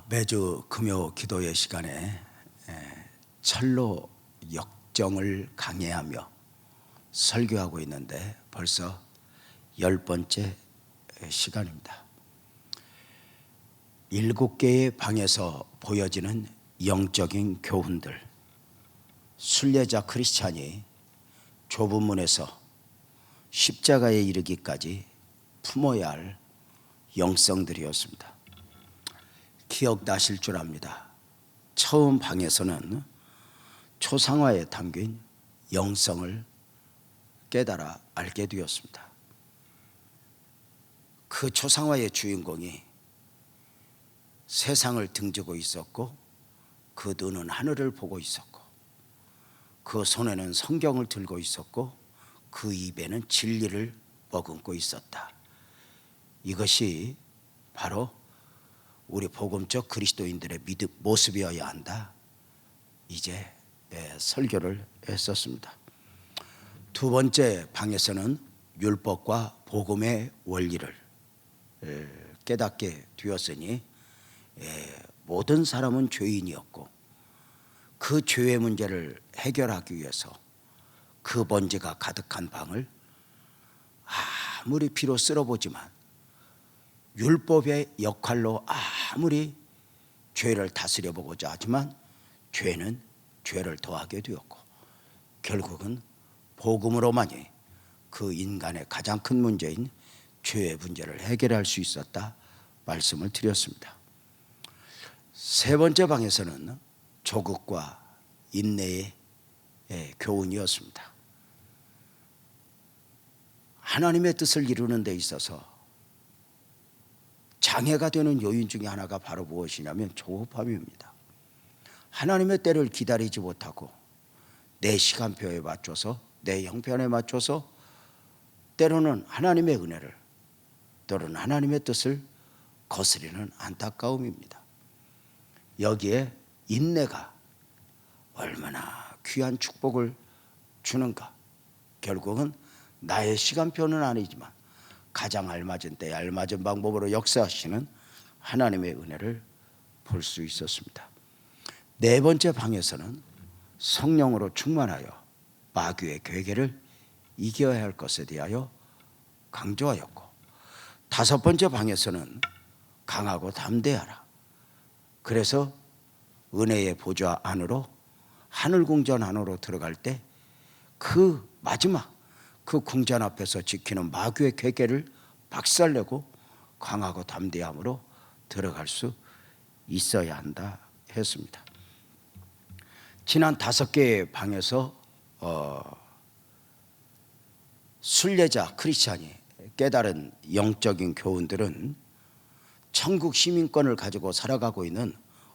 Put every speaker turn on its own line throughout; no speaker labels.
매주 금요 기도의 시간에 철로 역정을 강해하며 설교하고 있는데 벌써 10번째 시간입니다. 7개의 방에서 보여지는 영적인 교훈들, 순례자 크리스찬이 좁은 문에서 십자가에 이르기까지 품어야 할 영성들이었습니다. 기억나실 줄 압니다. 처음 방에서는 초상화에 담긴 영성을 깨달아 알게 되었습니다. 그 초상화의 주인공이 세상을 등지고 있었고, 그 눈은 하늘을 보고 있었고, 그 손에는 성경을 들고 있었고, 그 입에는 진리를 머금고 있었다. 이것이 바로 우리 복음적 그리스도인들의 믿음 모습이어야 한다. 이제 설교를 했었습니다. 두 번째 방에서는 율법과 복음의 원리를 깨닫게 되었으니 모든 사람은 죄인이었고, 그 죄의 문제를 해결하기 위해서 그 먼지가 가득한 방을 아무리 피로 쓸어보지만, 율법의 역할로 아무리 죄를 다스려 보고자 하지만 죄는 죄를 더하게 되었고, 결국은 복음으로만이 그 인간의 가장 큰 문제인 죄의 문제를 해결할 수 있었다 말씀을 드렸습니다. 세 번째 방에서는 조국과 인내의 교훈이었습니다. 하나님의 뜻을 이루는 데 있어서 장애가 되는 요인 중에 하나가 바로 무엇이냐면 조급함입니다. 하나님의 때를 기다리지 못하고 내 시간표에 맞춰서, 내 형편에 맞춰서 때로는 하나님의 은혜를, 때로는 하나님의 뜻을 거스리는 안타까움입니다. 여기에 인내가 얼마나 귀한 축복을 주는가. 결국은 나의 시간표는 아니지만 가장 알맞은 때에 알맞은 방법으로 역사하시는 하나님의 은혜를 볼 수 있었습니다. 네 번째 방에서는 성령으로 충만하여 마귀의 괴계를 이겨야 할 것에 대하여 강조하였고, 다섯 번째 방에서는 강하고 담대하라. 그래서 은혜의 보좌 안으로, 하늘 궁전 안으로 들어갈 때 그 마지막 그 궁전 앞에서 지키는 마귀의 괴계를 박살내고 강하고 담대함으로 들어갈 수 있어야 한다 했습니다. 지난 5개의 방에서 순례자 크리스찬이 깨달은 영적인 교훈들은 천국 시민권을 가지고 살아가고 있는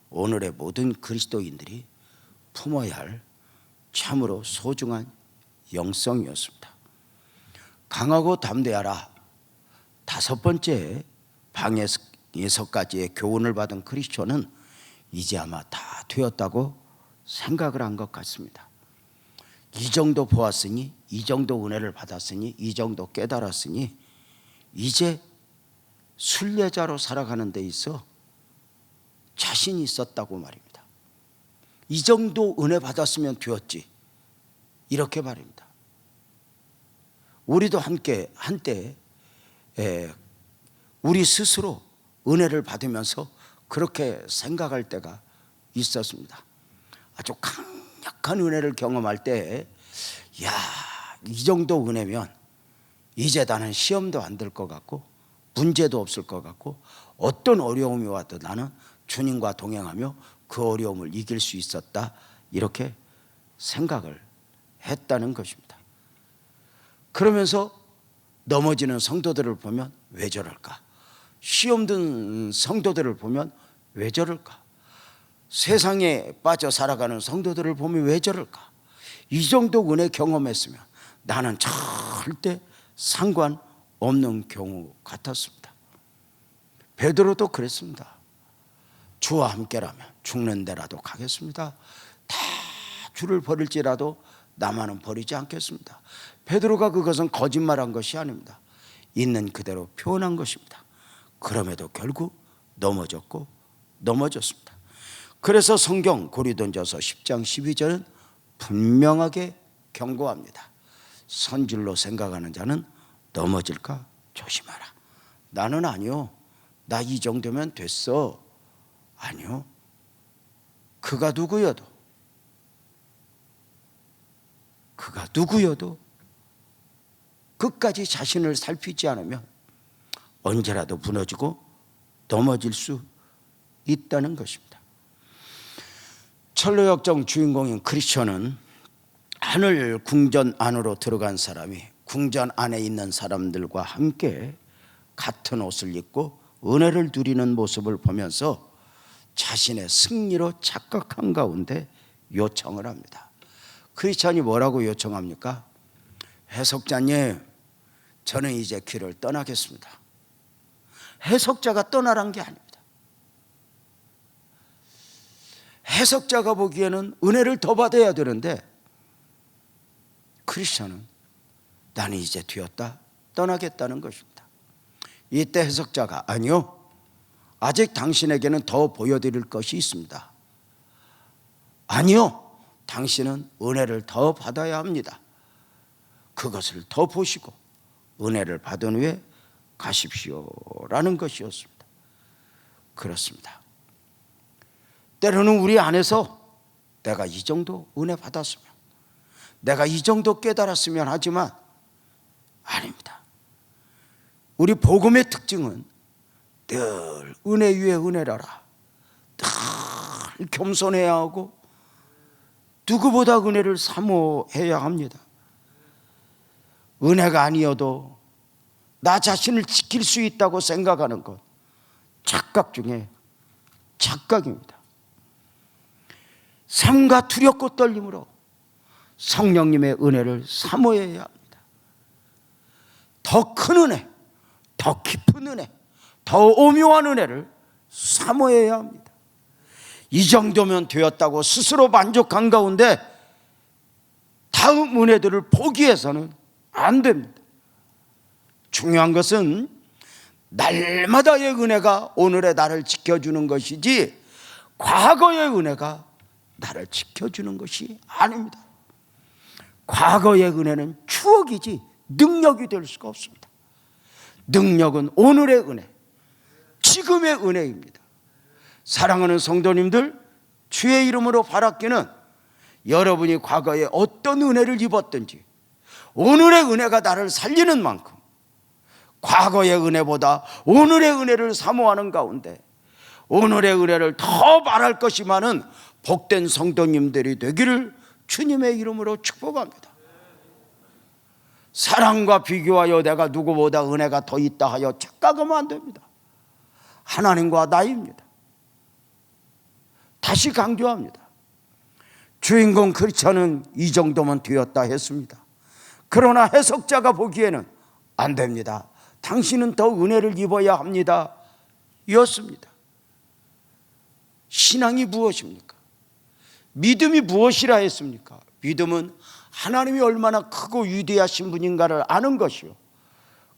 오늘의 모든 그리스도인들이 품어야 할 참으로 소중한 영성이었습니다. 강하고 담대하라. 5번째 방에서 6가지의 교훈을 받은 크리스천은 이제 아마 다 되었다고 생각을 한 것 같습니다. 이 정도 보았으니, 이 정도 은혜를 받았으니, 이 정도 깨달았으니 이제 순례자로 살아가는 데 있어 자신이 있었다고 말입니다. 이 정도 은혜 받았으면 되었지, 이렇게 말입니다. 우리도 함께 한때 우리 스스로 은혜를 받으면서 그렇게 생각할 때가 있었습니다. 아주 강력한 은혜를 경험할 때, 이 정도 은혜면 이제 나는 시험도 안 들 것 같고 문제도 없을 것 같고, 어떤 어려움이 와도 나는 주님과 동행하며 그 어려움을 이길 수 있었다, 이렇게 생각을 했다는 것입니다. 그러면서 넘어지는 성도들을 보면 왜 저럴까? 시험 든 성도들을 보면 왜 저럴까? 세상에 빠져 살아가는 성도들을 보면 왜 저럴까? 이 정도 은혜 경험했으면 나는 절대 상관없는 경우 같았습니다. 베드로도 그랬습니다. 주와 함께라면 죽는 데라도 가겠습니다. 다 주를 버릴지라도 나만은 버리지 않겠습니다. 베드로가 그것은 거짓말한 것이 아닙니다. 있는 그대로 표현한 것입니다. 그럼에도 결국 넘어졌고 넘어졌습니다. 그래서 성경 고린도전서 10장 12절은 분명하게 경고합니다. 선줄로 생각하는 자는 넘어질까 조심하라. 나는 아니요, 나 이 정도면 됐어. 아니요, 그가 누구여도 끝까지 자신을 살피지 않으면 언제라도 무너지고 넘어질 수 있다는 것입니다. 철로역정 주인공인 크리스천은 하늘 궁전 안으로 들어간 사람이 궁전 안에 있는 사람들과 함께 같은 옷을 입고 은혜를 누리는 모습을 보면서 자신의 승리로 착각한 가운데 요청을 합니다. 크리스천이 뭐라고 요청합니까? 해석자님, 저는 이제 길을 떠나겠습니다. 해석자가 떠나란 게 아닙니다. 해석자가 보기에는 은혜를 더 받아야 되는데 크리스천은 나는 이제 되었다, 떠나겠다는 것입니다. 이때 해석자가 아니요, 아직 당신에게는 더 보여드릴 것이 있습니다. 아니요, 당신은 은혜를 더 받아야 합니다. 그것을 더 보시고 은혜를 받은 후에 가십시오라는 것이었습니다. 그렇습니다. 때로는 우리 안에서 내가 이 정도 은혜 받았으면, 내가 이 정도 깨달았으면 하지만 아닙니다. 우리 복음의 특징은 늘 은혜 위에 은혜라라, 늘 겸손해야 하고 누구보다 은혜를 사모해야 합니다. 은혜가 아니어도 나 자신을 지킬 수 있다고 생각하는 것, 착각 중에 착각입니다. 삼가 두렵고 떨림으로 성령님의 은혜를 사모해야 합니다. 더 큰 은혜, 더 깊은 은혜, 더 오묘한 은혜를 사모해야 합니다. 이 정도면 되었다고 스스로 만족한 가운데 다음 은혜들을 포기해서는 안 됩니다. 중요한 것은 날마다의 은혜가 오늘의 나를 지켜주는 것이지 과거의 은혜가 나를 지켜주는 것이 아닙니다. 과거의 은혜는 추억이지 능력이 될 수가 없습니다. 능력은 오늘의 은혜, 지금의 은혜입니다. 사랑하는 성도님들, 주의 이름으로 바라기는 여러분이 과거에 어떤 은혜를 입었든지 오늘의 은혜가 나를 살리는 만큼 과거의 은혜보다 오늘의 은혜를 사모하는 가운데 오늘의 은혜를 더 말할 것이 많은 복된 성도님들이 되기를 주님의 이름으로 축복합니다. 사랑과 비교하여 내가 누구보다 은혜가 더 있다 하여 착각하면 안 됩니다. 하나님과 나입니다. 다시 강조합니다. 주인공 크리스천은 이 정도면 되었다 했습니다. 그러나 해석자가 보기에는 안 됩니다. 당신은 더 은혜를 입어야 합니다 였습니다. 신앙이 무엇입니까? 믿음이 무엇이라 했습니까? 믿음은 하나님이 얼마나 크고 위대하신 분인가를 아는 것이요,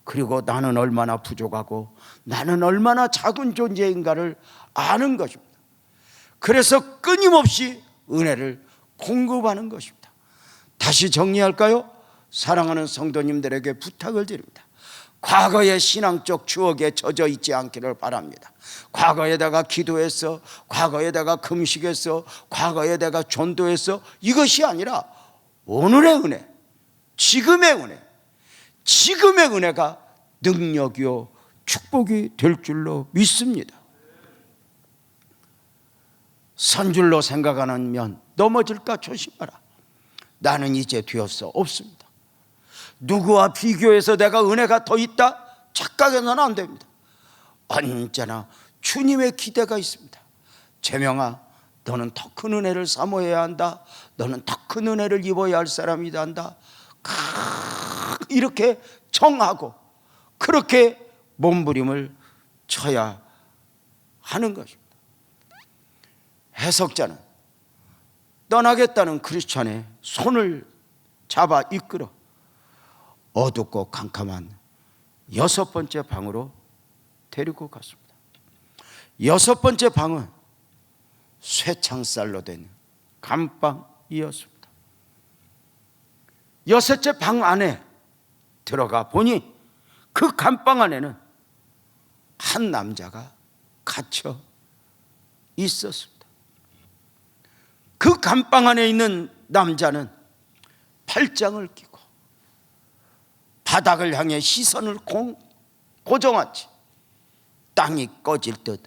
그리고 나는 얼마나 부족하고 나는 얼마나 작은 존재인가를 아는 것입니다. 그래서 끊임없이 은혜를 공급하는 것입니다. 다시 정리할까요? 사랑하는 성도님들에게 부탁을 드립니다. 과거의 신앙적 추억에 젖어 있지 않기를 바랍니다. 과거에다가 기도했어, 과거에다가 금식했어, 과거에다가 전도했어, 이것이 아니라 오늘의 은혜, 지금의 은혜, 지금의 은혜가 능력이요 축복이 될 줄로 믿습니다. 선줄로 생각하면 넘어질까 조심하라. 나는 이제 되었어 없습니다. 누구와 비교해서 내가 은혜가 더 있다 착각해서는 안 됩니다. 언제나 주님의 기대가 있습니다. 재명아, 너는 더 큰 은혜를 사모해야 한다. 너는 더 큰 은혜를 입어야 할 사람이다 한다. 이렇게 정하고 그렇게 몸부림을 쳐야 하는 것입니다. 해석자는 떠나겠다는 크리스찬의 손을 잡아 이끌어 어둡고 캄캄한 6번째 방으로 데리고 갔습니다. 여섯 번째 방은 쇠창살로 된 감방이었습니다. 여섯째 방 안에 들어가 보니 그 감방 안에는 한 남자가 갇혀 있었습니다. 그 감방 안에 있는 남자는 팔짱을 끼고 바닥을 향해 시선을 고정한 채 땅이 꺼질 듯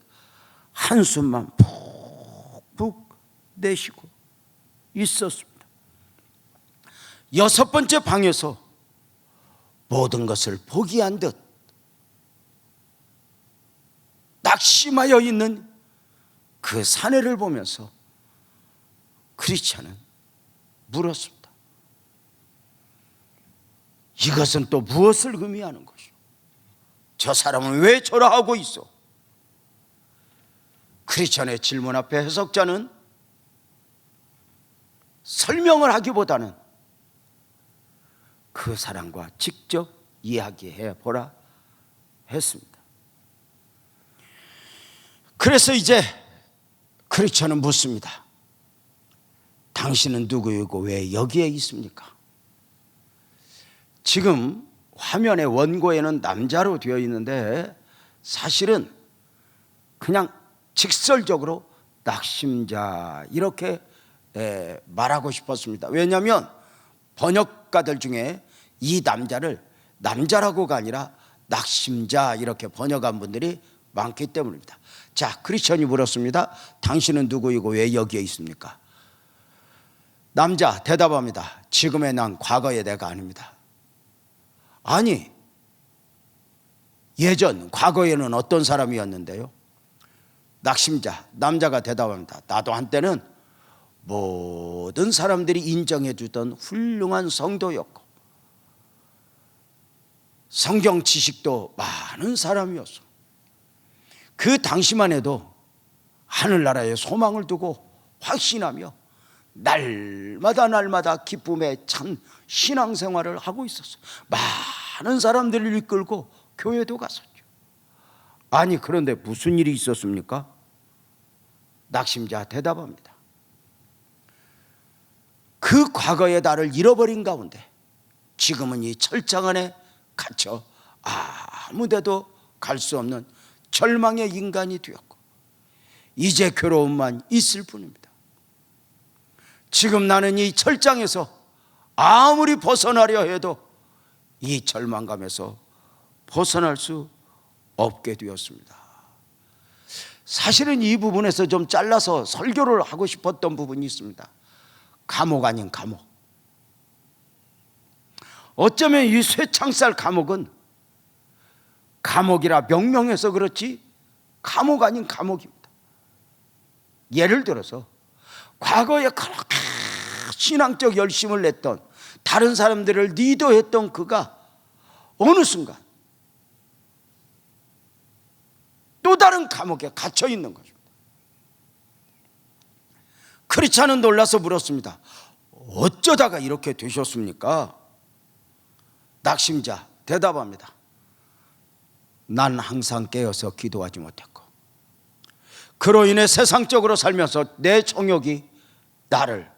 한숨만 푹푹 내쉬고 있었습니다. 여섯 번째 방에서 모든 것을 포기한 듯 낙심하여 있는 그 사내를 보면서 크리스찬은 물었습니다. 이것은 또 무엇을 의미하는 것이오? 저 사람은 왜 저라 하고 있어? 크리스찬의 질문 앞에 해석자는 설명을 하기보다는 그 사람과 직접 이야기해 보라 했습니다. 그래서 이제 크리스찬은 묻습니다. 당신은 누구이고 왜 여기에 있습니까? 지금 화면의 원고에는 남자로 되어 있는데 사실은 그냥 직설적으로 낙심자 이렇게 말하고 싶었습니다. 왜냐하면 번역가들 중에 이 남자를 남자라고가 아니라 낙심자 이렇게 번역한 분들이 많기 때문입니다. 자, 크리스천이 물었습니다. 당신은 누구이고 왜 여기에 있습니까? 남자 대답합니다. 지금의 난 과거의 내가 아닙니다. 아니, 예전 과거에는 어떤 사람이었는데요? 낙심자 남자가 대답합니다. 나도 한때는 모든 사람들이 인정해 주던 훌륭한 성도였고 성경 지식도 많은 사람이었어. 그 당시만 해도 하늘나라에 소망을 두고 확신하며 날마다 기쁨에 찬 신앙생활을 하고 있었어. 많은 사람들을 이끌고 교회도 갔었죠. 아니, 그런데 무슨 일이 있었습니까? 낙심자 대답합니다. 그 과거의 나를 잃어버린 가운데 지금은 이 철장 안에 갇혀 아무데도 갈 수 없는 절망의 인간이 되었고 이제 괴로움만 있을 뿐입니다. 지금 나는 이 철장에서 아무리 벗어나려 해도 이 절망감에서 벗어날 수 없게 되었습니다. 사실은 이 부분에서 좀 잘라서 설교를 하고 싶었던 부분이 있습니다. 감옥 아닌 감옥. 어쩌면 이 쇠창살 감옥은 감옥이라 명명해서 그렇지 감옥 아닌 감옥입니다. 예를 들어서 과거에 그렇게 신앙적 열심을 냈던 다른 사람들을 리더했던 그가 어느 순간 또 다른 감옥에 갇혀 있는 것입니다. 크리스찬은 놀라서 물었습니다. 어쩌다가 이렇게 되셨습니까? 낙심자 대답합니다. 난 항상 깨어서 기도하지 못했고 그로 인해 세상적으로 살면서 내 정욕이 나를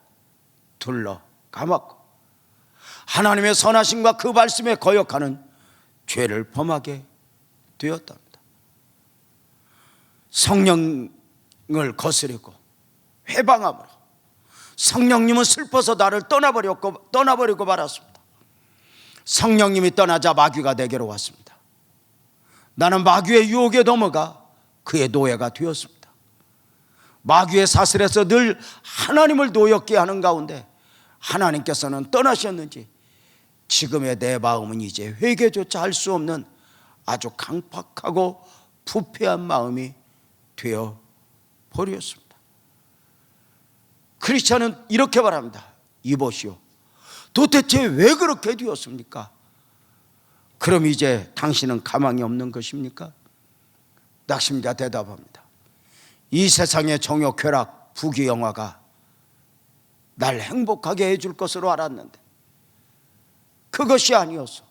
둘러 감았고 하나님의 선하심과 그 말씀에 거역하는 죄를 범하게 되었답니다. 성령을 거스르고 회방함으로 성령님은 슬퍼서 나를 떠나버리고 말았습니다. 성령님이 떠나자 마귀가 내게로 왔습니다. 나는 마귀의 유혹에 넘어가 그의 노예가 되었습니다. 마귀의 사슬에서 늘 하나님을 노엽게 하는 가운데 하나님께서는 떠나셨는지 지금의 내 마음은 이제 회개조차 할 수 없는 아주 강팍하고 부패한 마음이 되어 버렸습니다. 크리스찬은 이렇게 말합니다. 이보시오, 도대체 왜 그렇게 되었습니까? 그럼 이제 당신은 가망이 없는 것입니까? 낙심자 대답합니다. 이 세상의 정욕, 쾌락, 부귀영화가 날 행복하게 해줄 것으로 알았는데 그것이 아니었어.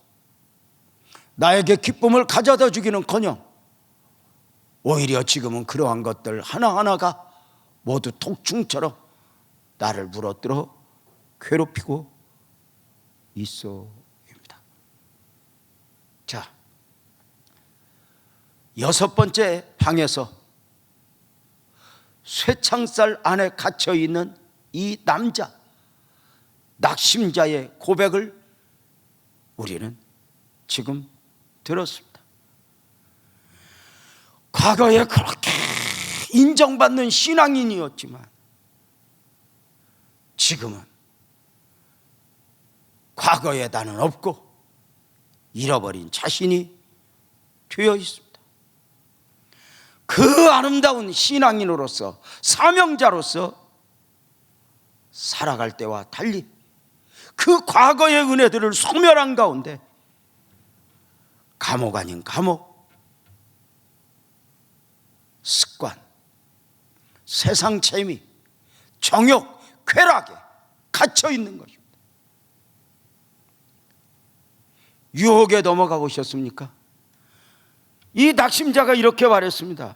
나에게 기쁨을 가져다 주기는커녕 오히려 지금은 그러한 것들 하나하나가 모두 독충처럼 나를 물어뜯어 괴롭히고 있어입니다. 자, 6번째 방에서 쇠창살 안에 갇혀 있는 이 남자, 낙심자의 고백을 우리는 지금 들었습니다. 과거에 그렇게 인정받는 신앙인이었지만 지금은 과거에 나는 없고 잃어버린 자신이 되어 있습니다. 그 아름다운 신앙인으로서, 사명자로서 살아갈 때와 달리 그 과거의 은혜들을 소멸한 가운데 감옥 아닌 감옥, 습관, 세상 재미, 정욕, 쾌락에 갇혀 있는 것입니다. 유혹에 넘어가 보셨습니까? 이 낙심자가 이렇게 말했습니다.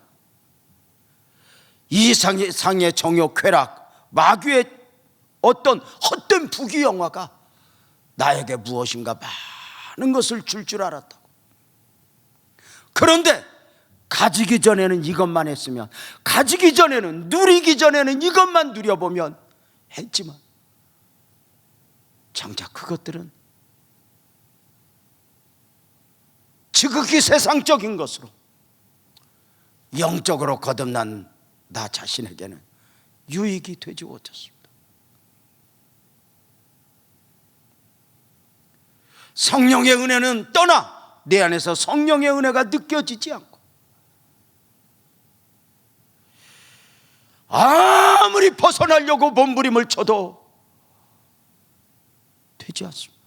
이 상의 정욕, 쾌락, 마귀의 어떤 헛된 부귀영화가 나에게 무엇인가 많은 것을 줄 알았다고. 그런데 가지기 전에는 이것만 했으면, 가지기 전에는, 누리기 전에는 이것만 누려보면 했지만 정작 그것들은 지극히 세상적인 것으로 영적으로 거듭난 나 자신에게는 유익이 되지 못했습니다. 성령의 은혜는 떠나 내 안에서 성령의 은혜가 느껴지지 않고 아무리 벗어나려고 몸부림을 쳐도 되지 않습니다.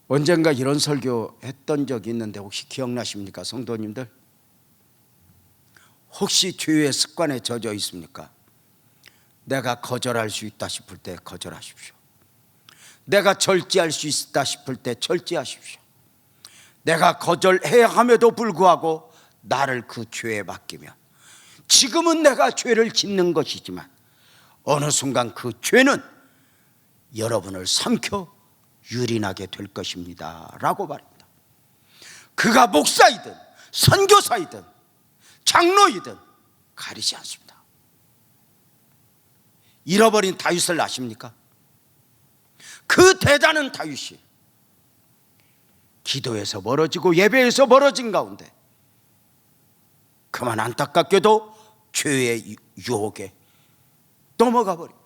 언젠가 이런 설교 했던 적이 있는데 혹시 기억나십니까, 성도님들? 혹시 죄의 습관에 젖어 있습니까? 내가 거절할 수 있다 싶을 때 거절하십시오. 내가 절제할 수 있다 싶을 때 절제하십시오. 내가 거절해야 함에도 불구하고 나를 그 죄에 맡기면, 지금은 내가 죄를 짓는 것이지만 어느 순간 그 죄는 여러분을 삼켜 유린하게 될 것입니다 라고 말합니다. 그가 목사이든 선교사이든 장로이든 가리지 않습니다. 잃어버린 다윗을 아십니까? 그 대단한 다윗이 기도에서 멀어지고 예배에서 멀어진 가운데 그만 안타깝게도 죄의 유혹에 넘어가 버립니다.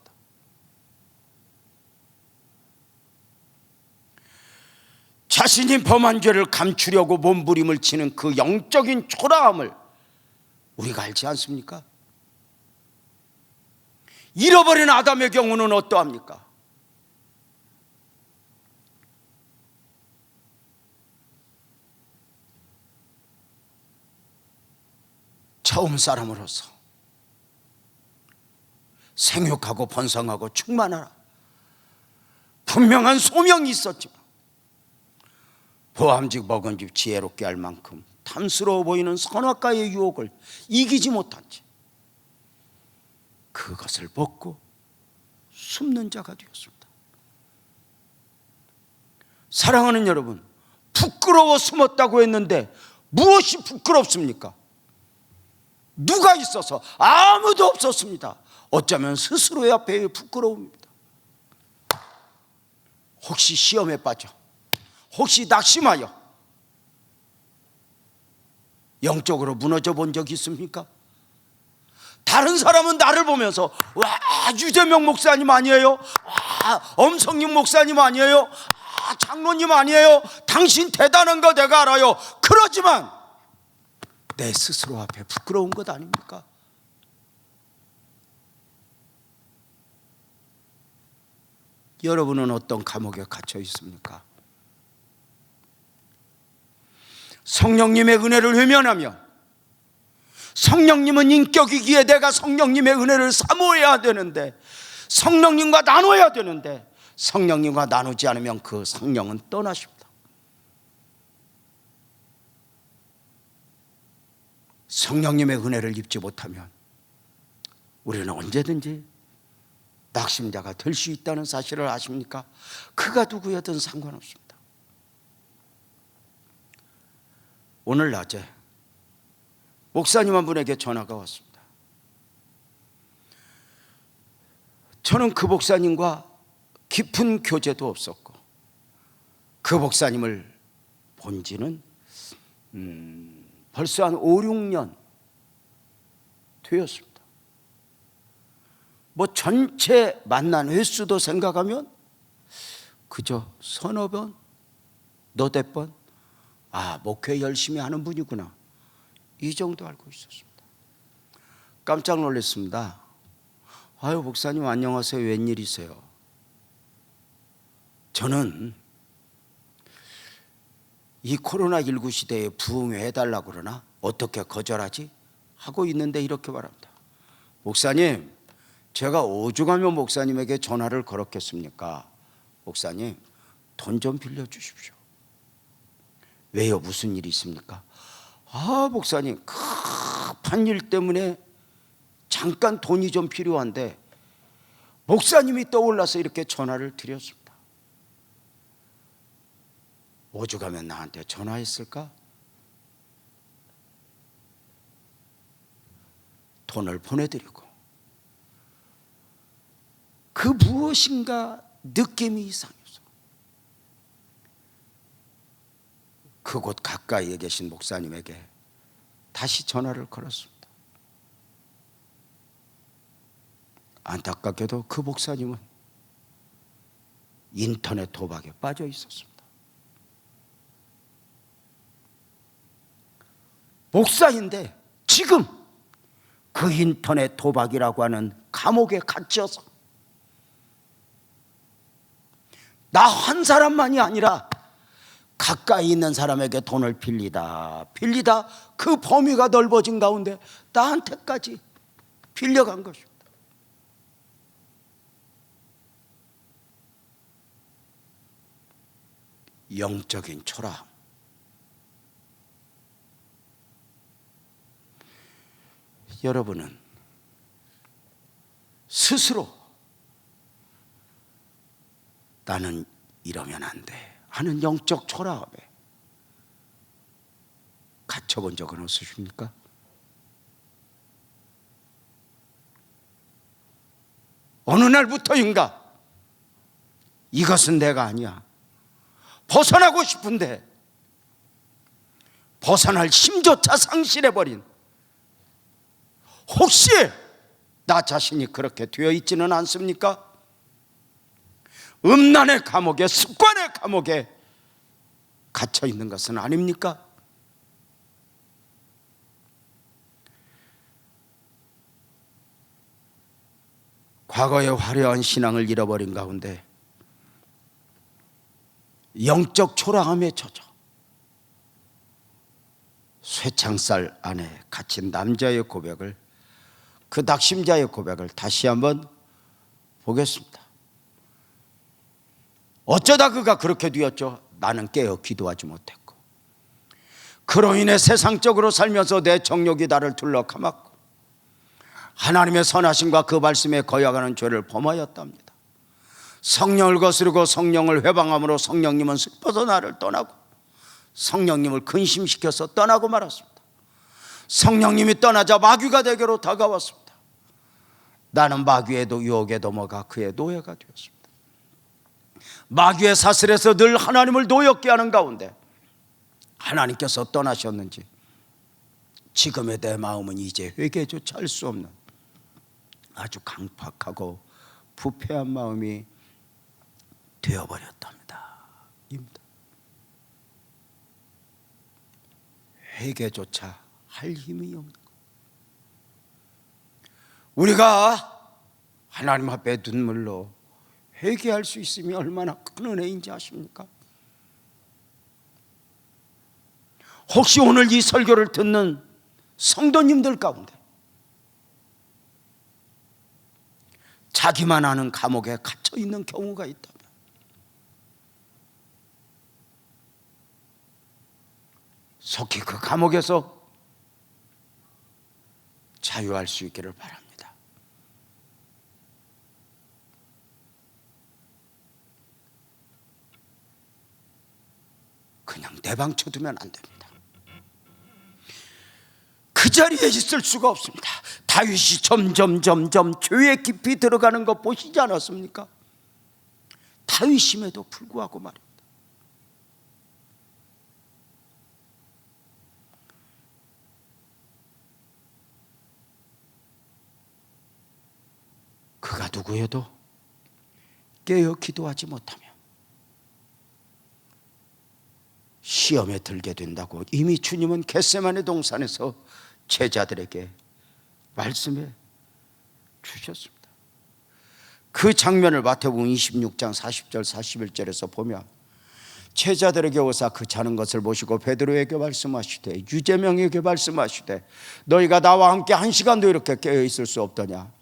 자신이 범한 죄를 감추려고 몸부림을 치는 그 영적인 초라함을 우리가 알지 않습니까? 잃어버린 아담의 경우는 어떠합니까? 처음 사람으로서 생육하고 번성하고 충만하라 분명한 소명이 있었지만 보암직 먹은 집 지혜롭게 할 만큼 탐스러워 보이는 선악과의 유혹을 이기지 못한 채 그것을 벗고 숨는 자가 되었습니다. 사랑하는 여러분, 부끄러워 숨었다고 했는데 무엇이 부끄럽습니까? 누가 있어서? 아무도 없었습니다. 어쩌면 스스로의 앞에 부끄러움입니다. 혹시 시험에 빠져, 혹시 낙심하여 영적으로 무너져 본 적 있습니까? 다른 사람은 나를 보면서 와, 유재명 목사님 아니에요? 와, 엄성윤 목사님 아니에요? 아, 장로님 아니에요? 당신 대단한 거 내가 알아요. 그러지만 내 스스로 앞에 부끄러운 것 아닙니까? 여러분은 어떤 감옥에 갇혀 있습니까? 성령님의 은혜를 외면하며, 성령님은 인격이기에 내가 성령님의 은혜를 사모해야 되는데, 성령님과 나눠야 되는데 성령님과 나누지 않으면 그 성령은 떠나십니다. 성령님의 은혜를 입지 못하면 우리는 언제든지 낙심자가 될 수 있다는 사실을 아십니까? 그가 누구여든 상관없습니다. 오늘 낮에 목사님 한 분에게 전화가 왔습니다. 저는 그 목사님과 깊은 교제도 없었고 그 목사님을 본 지는 벌써 한 5, 6년 되었습니다. 뭐 전체 만난 횟수도 생각하면 그저 서너 번, 너댓 번, 목회 열심히 하는 분이구나, 이 정도 알고 있었습니다. 깜짝 놀랐습니다. 아유, 목사님 안녕하세요. 웬일이세요? 저는 이 코로나19 시대에 부흥해달라고 그러나 어떻게 거절하지? 하고 있는데 이렇게 말합니다. 목사님, 제가 오죽하면 목사님에게 전화를 걸었겠습니까? 목사님, 돈 좀 빌려주십시오. 왜요? 무슨 일이 있습니까? 목사님, 급한 일 때문에 잠깐 돈이 좀 필요한데 목사님이 떠올라서 이렇게 전화를 드렸습니다. 오죽하면 나한테 전화했을까? 돈을 보내드리고 그 무엇인가 느낌이 이상해서 그곳 가까이에 계신 목사님에게 다시 전화를 걸었습니다. 안타깝게도 그 목사님은 인터넷 도박에 빠져 있었습니다. 목사인데 지금 그 인터넷 도박이라고 하는 감옥에 갇혀서 나 한 사람만이 아니라 가까이 있는 사람에게 돈을 빌리다 그 범위가 넓어진 가운데 나한테까지 빌려간 것입니다. 영적인 초라함. 여러분은 스스로 나는 이러면 안 돼 하는 영적 초라함에 갇혀본 적은 없으십니까? 어느 날부터인가 이것은 내가 아니야, 벗어나고 싶은데 벗어날 힘조차 상실해버린, 혹시 나 자신이 그렇게 되어 있지는 않습니까? 음란의 감옥에, 습관의 감옥에 갇혀 있는 것은 아닙니까? 과거의 화려한 신앙을 잃어버린 가운데 영적 초라함에 젖어 쇠창살 안에 갇힌 남자의 고백을, 그 낙심자의 고백을 다시 한번 보겠습니다. 어쩌다 그가 그렇게 되었죠? 나는 깨어 기도하지 못했고 그로 인해 세상적으로 살면서 내 정욕이 나를 둘러감았고 하나님의 선하심과 그 말씀에 거역하는 죄를 범하였답니다. 성령을 거스르고 성령을 회방함으로 성령님은 슬퍼서 나를 떠나고 성령님을 근심시켜서 떠나고 말았습니다. 성령님이 떠나자 마귀가 내게로 다가왔습니다. 나는 마귀의 유혹에 넘어가 그의 노예가 되었습니다. 마귀의 사슬에서 늘 하나님을 노엽게 하는 가운데 하나님께서 떠나셨는지 지금의 내 마음은 이제 회개조차 할 수 없는 아주 강팍하고 부패한 마음이 되어버렸답니다. 회개조차 할 힘이 없는 것. 우리가 하나님 앞에 눈물로 회개할 수 있음이 얼마나 큰 은혜인지 아십니까? 혹시 오늘 이 설교를 듣는 성도님들 가운데 자기만 아는 감옥에 갇혀 있는 경우가 있다면 속히 그 감옥에서 자유할 수 있기를 바랍니다. 그냥 내방쳐 두면 안 됩니다. 그 자리에 있을 수가 없습니다. 다윗이 점점 죄에 깊이 들어가는 거 보시지 않았습니까? 다윗임에도 불구하고 말입니다. 그가 누구여도 깨어 기도하지 못하며 시험에 들게 된다고 이미 주님은 겟세마네 동산에서 제자들에게 말씀해 주셨습니다. 그 장면을 마태복음 26장 40절 41절에서 보면 제자들에게 오사 그 자는 것을 보시고 베드로에게 말씀하시되 유재명에게 말씀하시되 너희가 나와 함께 1시간도 이렇게 깨어 있을 수 없더냐.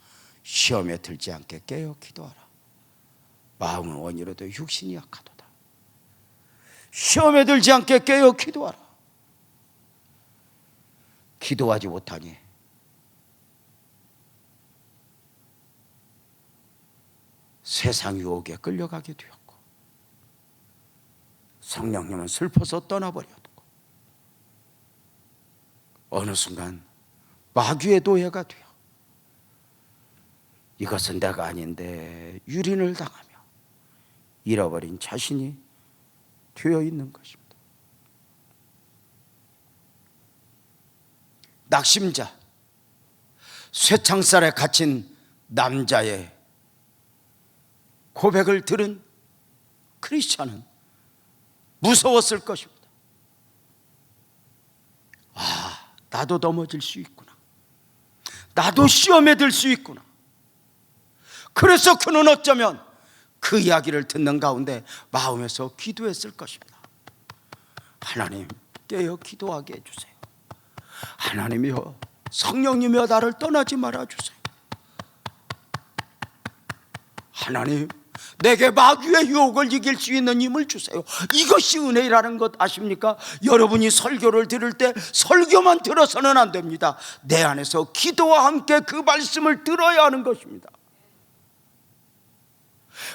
시험에 들지 않게 깨어 기도하라. 마음은 원이로도 육신이 약하도다. 시험에 들지 않게 깨어 기도하라. 기도하지 못하니 세상 유혹에 끌려가게 되었고 성령님은 슬퍼서 떠나버렸고 어느 순간 마귀의 노예가 되어 이것은 내가 아닌데 유린을 당하며 잃어버린 자신이 되어 있는 것입니다. 낙심자, 쇠창살에 갇힌 남자의 고백을 들은 크리스찬은 무서웠을 것입니다. 아, 나도 넘어질 수 있구나. 나도 시험에 들 수 있구나. 그래서 그는 어쩌면 그 이야기를 듣는 가운데 마음에서 기도했을 것입니다. 하나님, 깨어 기도하게 해주세요. 하나님이여, 성령님이여, 나를 떠나지 말아주세요. 하나님, 내게 마귀의 유혹을 이길 수 있는 힘을 주세요. 이것이 은혜라는 것 아십니까? 여러분이 설교를 들을 때 설교만 들어서는 안 됩니다. 내 안에서 기도와 함께 그 말씀을 들어야 하는 것입니다.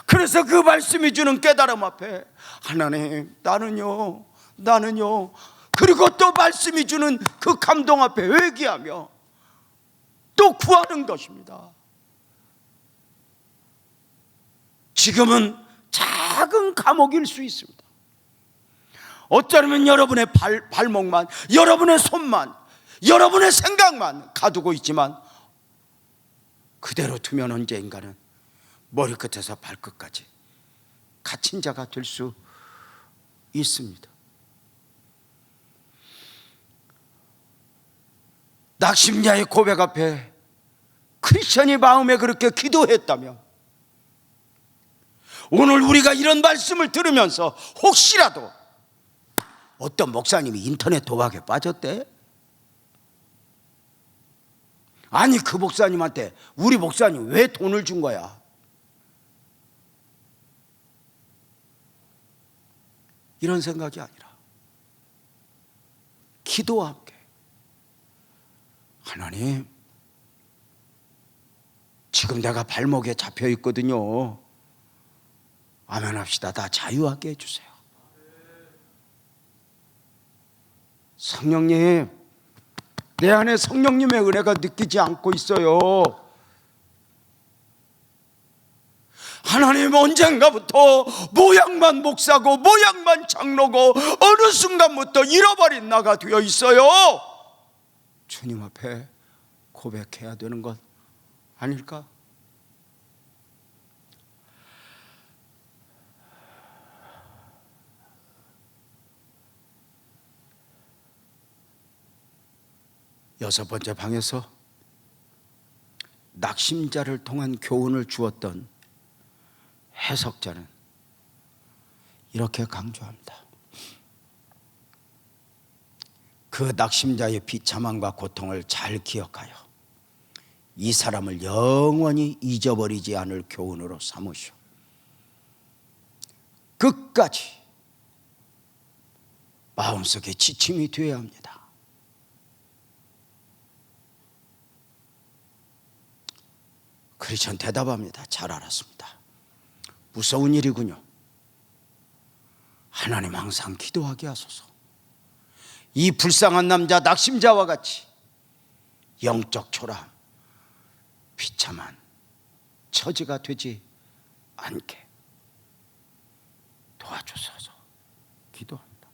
그래서 그 말씀이 주는 깨달음 앞에 하나님, 나는요 그리고 또 말씀이 주는 그 감동 앞에 회개하며 또 구하는 것입니다. 지금은 작은 감옥일 수 있습니다. 어쩌면 여러분의 발목만, 여러분의 손만, 여러분의 생각만 가두고 있지만 그대로 두면 언젠가는 머리끝에서 발끝까지 갇힌 자가 될 수 있습니다. 낙심자의 고백 앞에 크리스천이 마음에 그렇게 기도했다며 오늘 우리가 이런 말씀을 들으면서 혹시라도 어떤 목사님이 인터넷 도박에 빠졌대? 아니, 그 목사님한테 우리 목사님 왜 돈을 준 거야? 이런 생각이 아니라 기도와 함께 하나님, 지금 내가 발목에 잡혀 있거든요. 아멘 합시다. 다 자유하게 해주세요. 성령님, 내 안에 성령님의 은혜가 느끼지 않고 있어요. 하나님, 언젠가부터 모양만 목사고 모양만 장로고 어느 순간부터 잃어버린 나가 되어 있어요. 주님 앞에 고백해야 되는 것 아닐까? 여섯 번째 방에서 낙심자를 통한 교훈을 주었던 해석자는 이렇게 강조합니다. 그 낙심자의 비참함과 고통을 잘 기억하여 이 사람을 영원히 잊어버리지 않을 교훈으로 삼으시오. 끝까지 마음속에 지침이 되어야 합니다. 크리스천 대답합니다. 잘 알았습니다. 무서운 일이군요. 하나님 항상 기도하게 하소서. 이 불쌍한 남자 낙심자와 같이 영적 초라함, 비참한 처지가 되지 않게 도와주소서 기도합니다.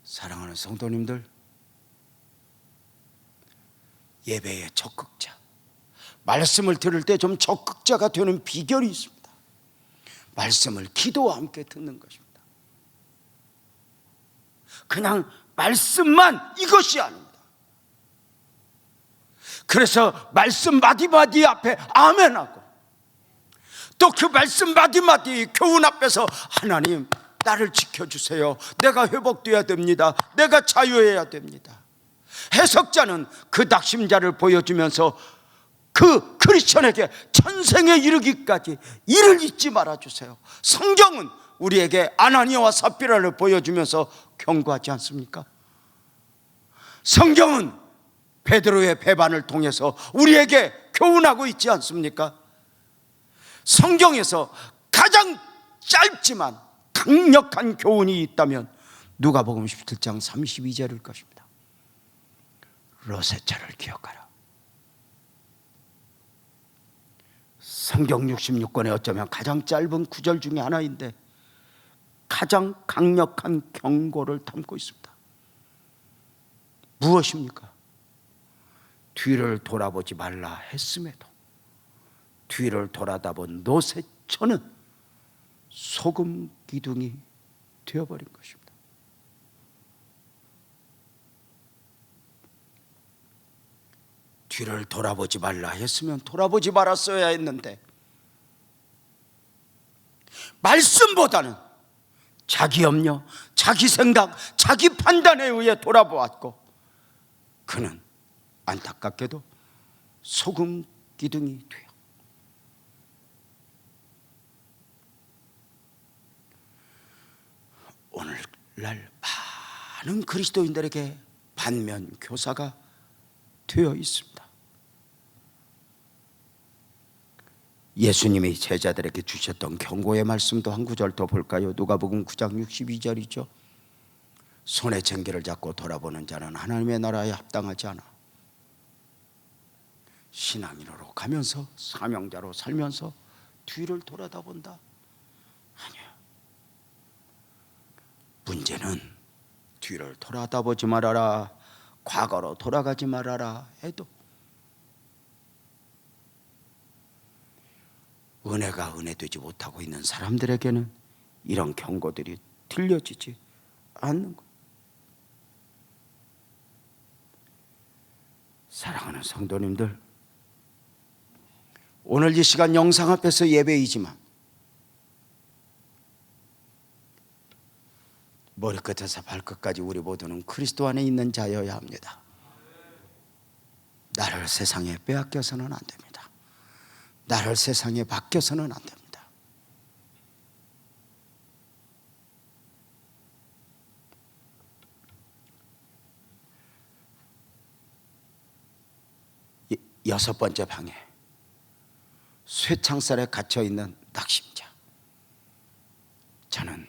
사랑하는 성도님들, 예배의 적극자, 말씀을 들을 때 좀 적극자가 되는 비결이 있습니다. 말씀을 기도와 함께 듣는 것입니다. 그냥 말씀만 이것이 아닙니다. 그래서 말씀 마디마디 앞에 아멘하고, 또 그 말씀 마디마디 교훈 앞에서 하나님 나를 지켜주세요. 내가 회복되어야 됩니다. 내가 자유해야 됩니다. 해석자는 그 낙심자를 보여주면서 그 크리스천에게 천생에 이르기까지 이를 잊지 말아주세요. 성경은 우리에게 아나니아와 삽비라를 보여주면서 경고하지 않습니까? 성경은 베드로의 배반을 통해서 우리에게 교훈하고 있지 않습니까? 성경에서 가장 짧지만 강력한 교훈이 있다면 누가복음 17장 32절일 것입니다. 롯의 차를 기억하라. 성경 66권에 어쩌면 가장 짧은 구절 중에 하나인데 가장 강력한 경고를 담고 있습니다. 무엇입니까? 뒤를 돌아보지 말라 했음에도 뒤를 돌아다본 롯의 처는 소금 기둥이 되어버린 것입니다. 뒤를 돌아보지 말라 했으면 돌아보지 말았어야 했는데 말씀보다는 자기 염려, 자기 생각, 자기 판단에 의해 돌아보았고 그는 안타깝게도 소금 기둥이 되어 오늘날 많은 그리스도인들에게 반면 교사가 되어 있습니다. 예수님이 제자들에게 주셨던 경고의 말씀도 한 구절 더 볼까요? 누가복음 9장 62절이죠. 손에 쟁기를 잡고 돌아보는 자는 하나님의 나라에 합당하지 않아. 신앙인으로 가면서 사명자로 살면서 뒤를 돌아다본다? 아니야. 문제는 뒤를 돌아다보지 말아라, 과거로 돌아가지 말아라 해도 은혜가 은혜되지 못하고 있는 사람들에게는 이런 경고들이 들려지지 않는 것. 사랑하는 성도님들, 오늘 이 시간 영상 앞에서 예배이지만 머리끝에서 발끝까지 우리 모두는 그리스도 안에 있는 자여야 합니다. 나를 세상에 빼앗겨서는 안 됩니다. 나를 세상에 맡겨서는 안 됩니다. 여섯 번째 방에 쇠창살에 갇혀있는 낙심자. 저는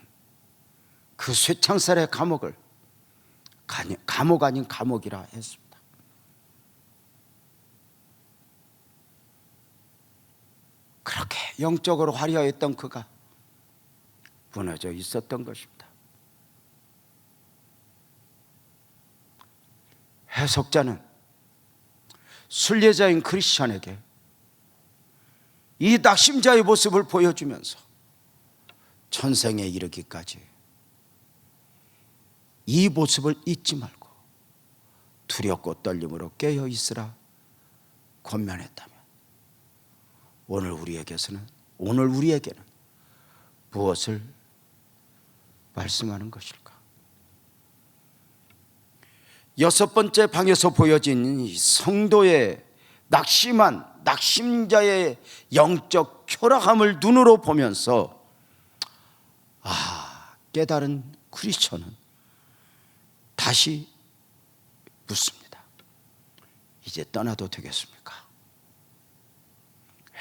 그 쇠창살의 감옥을 감옥 아닌 감옥이라 했습니다. 그렇게 영적으로 화려했던 그가 무너져 있었던 것입니다. 해석자는 순례자인 크리스천에게 이 낙심자의 모습을 보여주면서 천생에 이르기까지 이 모습을 잊지 말고 두렵고 떨림으로 깨어 있으라 권면했다면 오늘 우리에게는 무엇을 말씀하는 것일까? 여섯 번째 방에서 보여진 이 성도의 낙심자의 영적 초라함을 눈으로 보면서 깨달은 크리스천은 다시 묻습니다. 이제 떠나도 되겠습니까?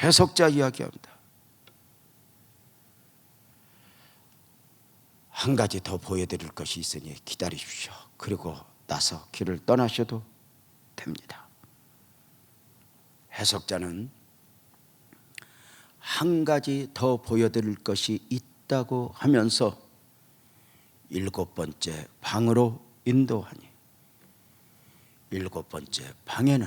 해석자 이야기합니다. 한 가지 더 보여드릴 것이 있으니 기다리십시오. 그리고 나서 길을 떠나셔도 됩니다. 해석자는 한 가지 더 보여드릴 것이 있다고 하면서 7번째 방으로 인도하니 7번째 방에는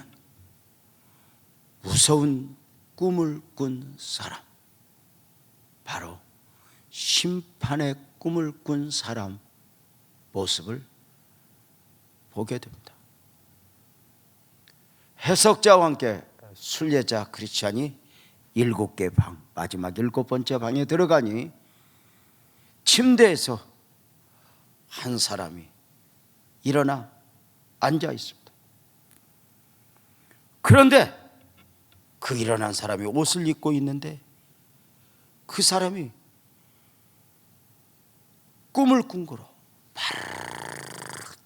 무서운 꿈을 꾼 사람, 바로 심판의 꿈을 꾼 사람 모습을 보게 됩니다. 해석자와 함께 순례자 크리스찬이 7개 방, 마지막 7번째 방에 들어가니 침대에서 한 사람이 일어나 앉아 있습니다. 그런데 그 일어난 사람이 옷을 입고 있는데 그 사람이 꿈을 꾼 거로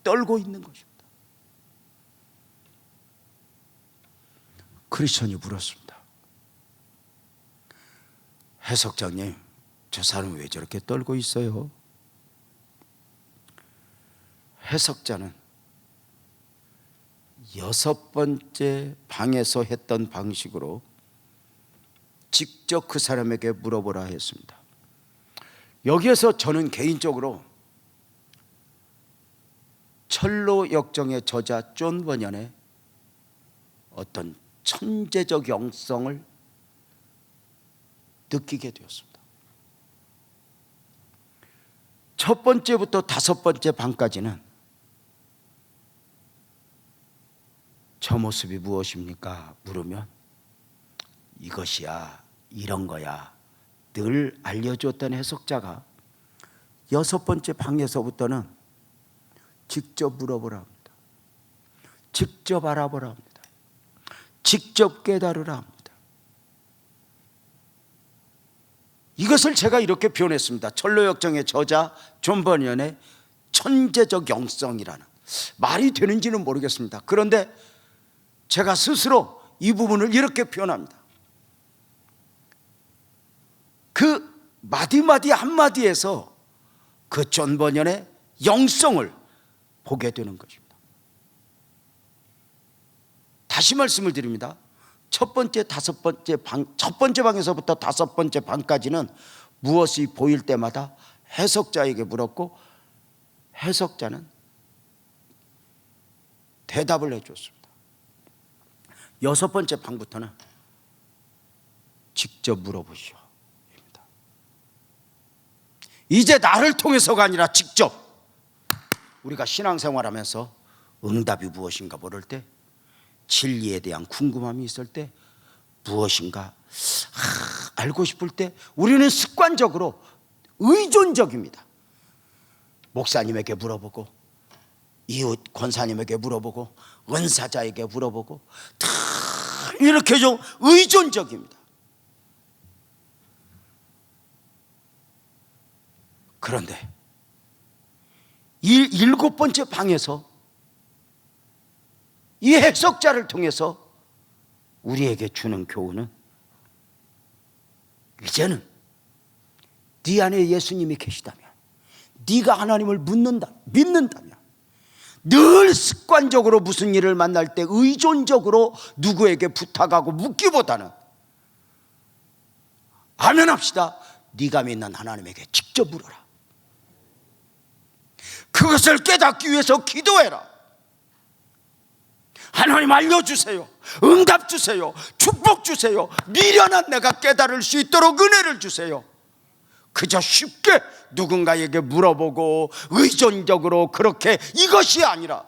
떨고 있는 것입니다. 크리스천이 물었습니다. 해석장님, 저 사람은 왜 저렇게 떨고 있어요? 해석자는 6번째 방에서 했던 방식으로 직접 그 사람에게 물어보라 했습니다. 여기에서 저는 개인적으로 철로 역정의 저자 존 버년의 어떤 천재적 영성을 느끼게 되었습니다. 첫 번째부터 5번째 방까지는 저 모습이 무엇입니까? 물으면 이것이야, 이런 거야 늘 알려주었던 해석자가 6번째 방에서부터는 직접 물어보라 합니다. 직접 알아보라 합니다. 직접 깨달으라 합니다. 이것을 제가 이렇게 표현했습니다. 철로역정의 저자 존 버년의 천재적 영성이라는, 말이 되는지는 모르겠습니다. 그런데 제가 스스로 이 부분을 이렇게 표현합니다. 그 마디마디 한마디에서 그 존 버년의 영성을 보게 되는 것입니다. 다시 말씀을 드립니다. 첫 번째 방에서부터 5번째 방까지는 무엇이 보일 때마다 해석자에게 물었고 해석자는 대답을 해줬습니다. 6번째 방부터는 직접 물어보시오. 이제 나를 통해서가 아니라 직접, 우리가 신앙생활하면서 응답이 무엇인가 모를 때, 진리에 대한 궁금함이 있을 때, 무엇인가 알고 싶을 때 우리는 습관적으로 의존적입니다. 목사님에게 물어보고, 이웃 권사님에게 물어보고, 은사자에게 물어보고, 다 이렇게 좀 의존적입니다. 그런데 이 7번째 방에서 이 해석자를 통해서 우리에게 주는 교훈은, 이제는 네 안에 예수님이 계시다면, 네가 하나님을 믿는다면 늘 습관적으로 무슨 일을 만날 때 의존적으로 누구에게 부탁하고 묻기보다는 아멘합시다. 네가 믿는 하나님에게 직접 물어라. 그것을 깨닫기 위해서 기도해라. 하나님 알려주세요. 응답 주세요. 축복 주세요. 미련한 내가 깨달을 수 있도록 은혜를 주세요. 그저 쉽게 누군가에게 물어보고 의존적으로 그렇게, 이것이 아니라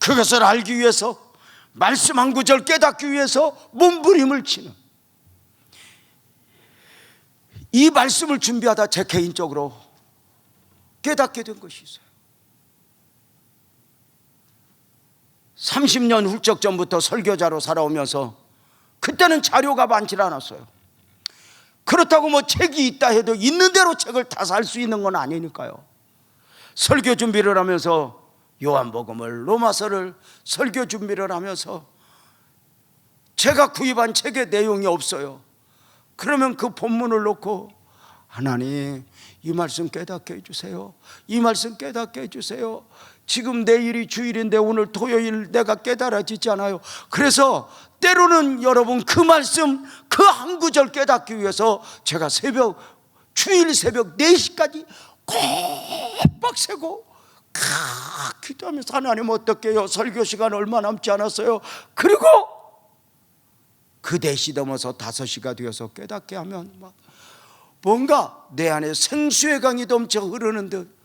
그것을 알기 위해서, 말씀 한 구절 깨닫기 위해서 몸부림을 치는, 이 말씀을 준비하다 제 개인적으로 깨닫게 된 것이 있어요. 30년 훌쩍 전부터 설교자로 살아오면서 그때는 자료가 많지 않았어요. 그렇다고 뭐 책이 있다 해도 있는 대로 책을 다 살 수 있는 건 아니니까요. 설교 준비를 하면서 요한복음을 로마서를 설교 준비를 하면서 제가 구입한 책의 내용이 없어요. 그러면 그 본문을 놓고 하나님 이 말씀 깨닫게 해주세요. 이 말씀 깨닫게 해주세요. 지금 내일이 주일인데 오늘 토요일 내가 깨달아지지 않아요. 그래서 때로는 여러분 그 말씀 그 한 구절 깨닫기 위해서 제가 주일 새벽 4시까지 꼭 새고 기도하면서 하나님 어떻게 해요? 설교 시간 얼마 남지 않았어요. 그리고 그 4시 넘어서 5시가 되어서 깨닫게 하면 막 뭔가 내 안에 생수의 강이 넘쳐 흐르는 듯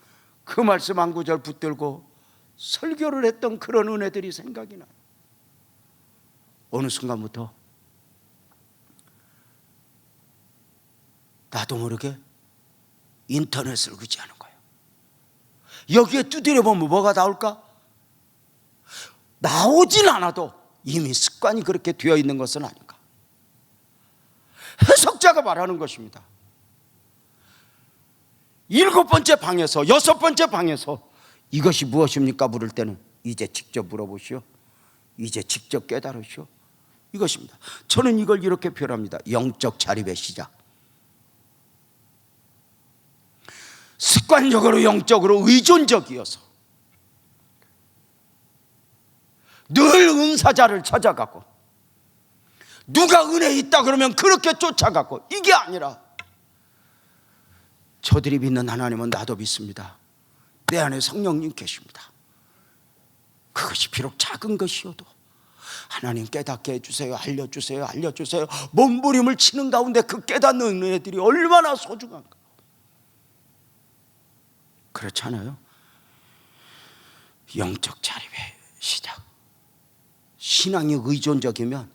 그 말씀 한 구절 붙들고 설교를 했던 그런 은혜들이 생각이 나요. 어느 순간부터 나도 모르게 인터넷을 의지하는 거예요. 여기에 두드려보면 뭐가 나올까? 나오진 않아도 이미 습관이 그렇게 되어 있는 것은 아닌가. 해석자가 말하는 것입니다. 7번째 방에서 6번째 방에서 이것이 무엇입니까? 물을 때는 이제 직접 물어보시오. 이제 직접 깨달으시오. 이것입니다. 저는 이걸 이렇게 표현합니다. 영적 자립의 시작. 습관적으로 영적으로 의존적이어서 늘 은사자를 찾아가고 누가 은혜 있다 그러면 그렇게 쫓아가고 이게 아니라 저들이 믿는 하나님은 나도 믿습니다. 내 안에 성령님 계십니다. 그것이 비록 작은 것이어도 하나님 깨닫게 해주세요. 알려주세요. 알려주세요. 몸부림을 치는 가운데 그 깨닫는 은혜들이 얼마나 소중한가. 그렇지 않아요? 영적 자립의 시작. 신앙이 의존적이면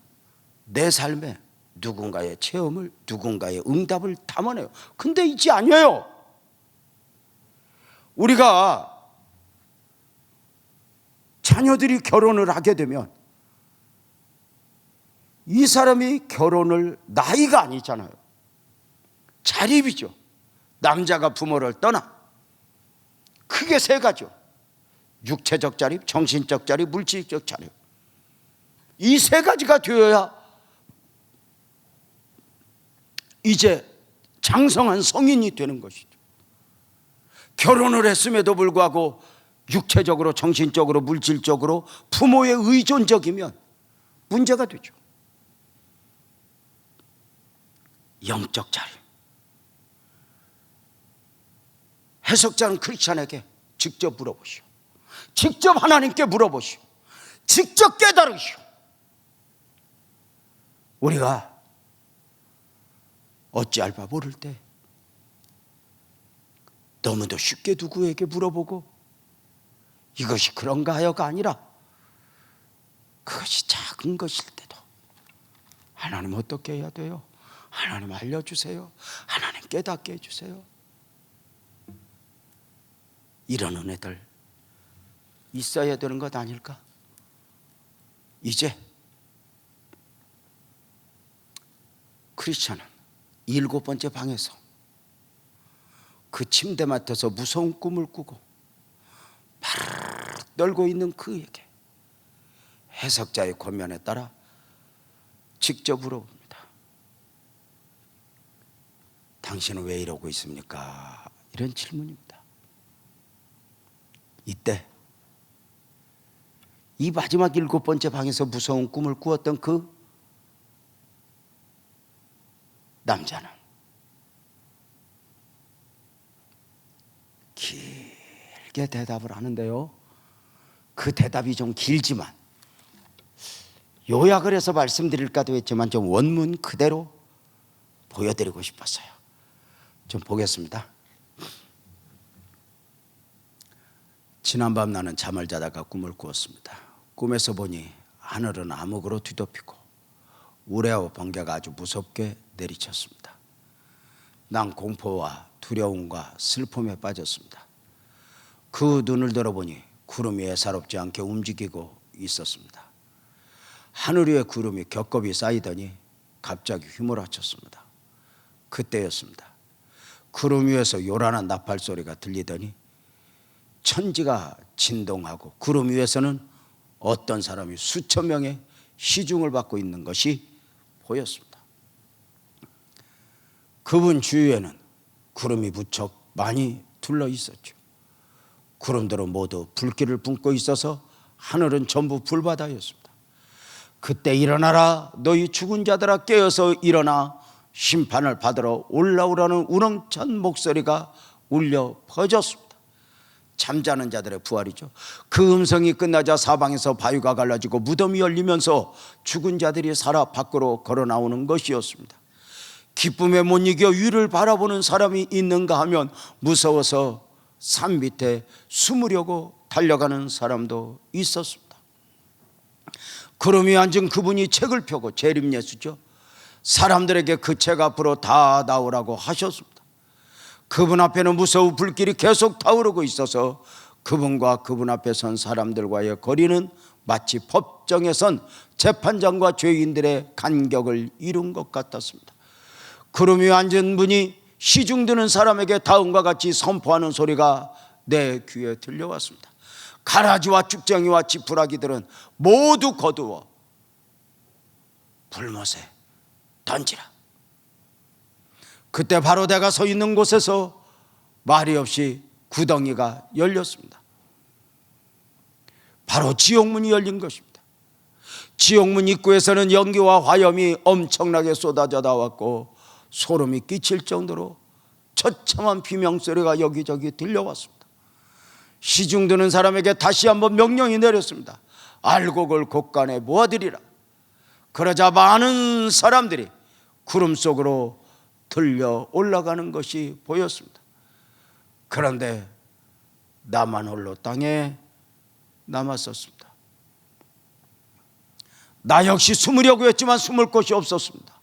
내 삶에 누군가의 체험을, 누군가의 응답을 담아내요. 근데 이제 아니에요. 우리가 자녀들이 결혼을 하게 되면 이 사람이 결혼을 나이가 아니잖아요. 자립이죠. 남자가 부모를 떠나 크게 3가지요. 육체적 자립, 정신적 자립, 물질적 자립. 이 3가지가 되어야 이제 장성한 성인이 되는 것이죠. 결혼을 했음에도 불구하고 육체적으로, 정신적으로, 물질적으로 부모에 의존적이면 문제가 되죠. 영적 자립. 해석자는 크리스찬에게 직접 물어보시오. 직접 하나님께 물어보시오. 직접 깨달으시오. 우리가 어찌할 바 모를 때 너무도 쉽게 누구에게 물어보고 이것이 그런가 하여가 아니라 그것이 작은 것일 때도 하나님 어떻게 해야 돼요? 하나님 알려주세요. 하나님 깨닫게 해주세요. 이런 은혜들 있어야 되는 것 아닐까? 이제 크리스찬은 7번째 방에서 그 침대 맡아서 무서운 꿈을 꾸고 바르르 떨고 있는 그에게 해석자의 권면에 따라 직접 물어봅니다. 당신은 왜 이러고 있습니까? 이런 질문입니다. 이때 이 마지막 7번째 방에서 무서운 꿈을 꾸었던 그 남자는 길게 대답을 하는데요. 그 대답이 좀 길지만 요약을 해서 말씀드릴까도 했지만 좀 원문 그대로 보여드리고 싶었어요. 좀 보겠습니다. 지난밤 나는 잠을 자다가 꿈을 꾸었습니다. 꿈에서 보니 하늘은 암흑으로 뒤덮이고 우레와 번개가 아주 무섭게 내리쳤습니다. 난 공포와 두려움과 슬픔에 빠졌습니다. 그 눈을 들어보니 구름이 예사롭지 않게 움직이고 있었습니다. 하늘 위에 구름이 겹겹이 쌓이더니 갑자기 휘몰아쳤습니다. 그때였습니다. 구름 위에서 요란한 나팔 소리가 들리더니 천지가 진동하고 구름 위에서는 어떤 사람이 수천 명의 시중을 받고 있는 것이 보였습니다. 그분 주위에는 구름이 무척 많이 둘러 있었죠. 구름들은 모두 불길을 뿜고 있어서 하늘은 전부 불바다였습니다. 그때 일어나라, 너희 죽은 자들아, 깨어서 일어나 심판을 받으러 올라오라는 우렁찬 목소리가 울려 퍼졌습니다. 잠자는 자들의 부활이죠. 그 음성이 끝나자 사방에서 바위가 갈라지고 무덤이 열리면서 죽은 자들이 살아 밖으로 걸어 나오는 것이었습니다. 기쁨에 못 이겨 위를 바라보는 사람이 있는가 하면 무서워서 산 밑에 숨으려고 달려가는 사람도 있었습니다. 구름 위에 앉은 그분이 책을 펴고, 재림예수죠, 사람들에게 그 책 앞으로 다 나오라고 하셨습니다. 그분 앞에는 무서운 불길이 계속 타오르고 있어서 그분과 그분 앞에 선 사람들과의 거리는 마치 법정에 선 재판장과 죄인들의 간격을 이룬 것 같았습니다. 구름 위에 앉은 분이 시중 드는 사람에게 다음과 같이 선포하는 소리가 내 귀에 들려왔습니다. 가라지와 쭉정이와 지푸라기들은 모두 거두어 불못에 던지라. 그때 바로 내가 서 있는 곳에서 말이 없이 구덩이가 열렸습니다. 바로 지옥문이 열린 것입니다. 지옥문 입구에서는 연기와 화염이 엄청나게 쏟아져 나왔고 소름이 끼칠 정도로 처참한 비명소리가 여기저기 들려왔습니다. 시중 드는 사람에게 다시 한번 명령이 내렸습니다. 알곡을 곳간에 모아들이라. 그러자 많은 사람들이 구름 속으로 들려 올라가는 것이 보였습니다. 그런데 나만 홀로 땅에 남았었습니다. 나 역시 숨으려고 했지만 숨을 곳이 없었습니다.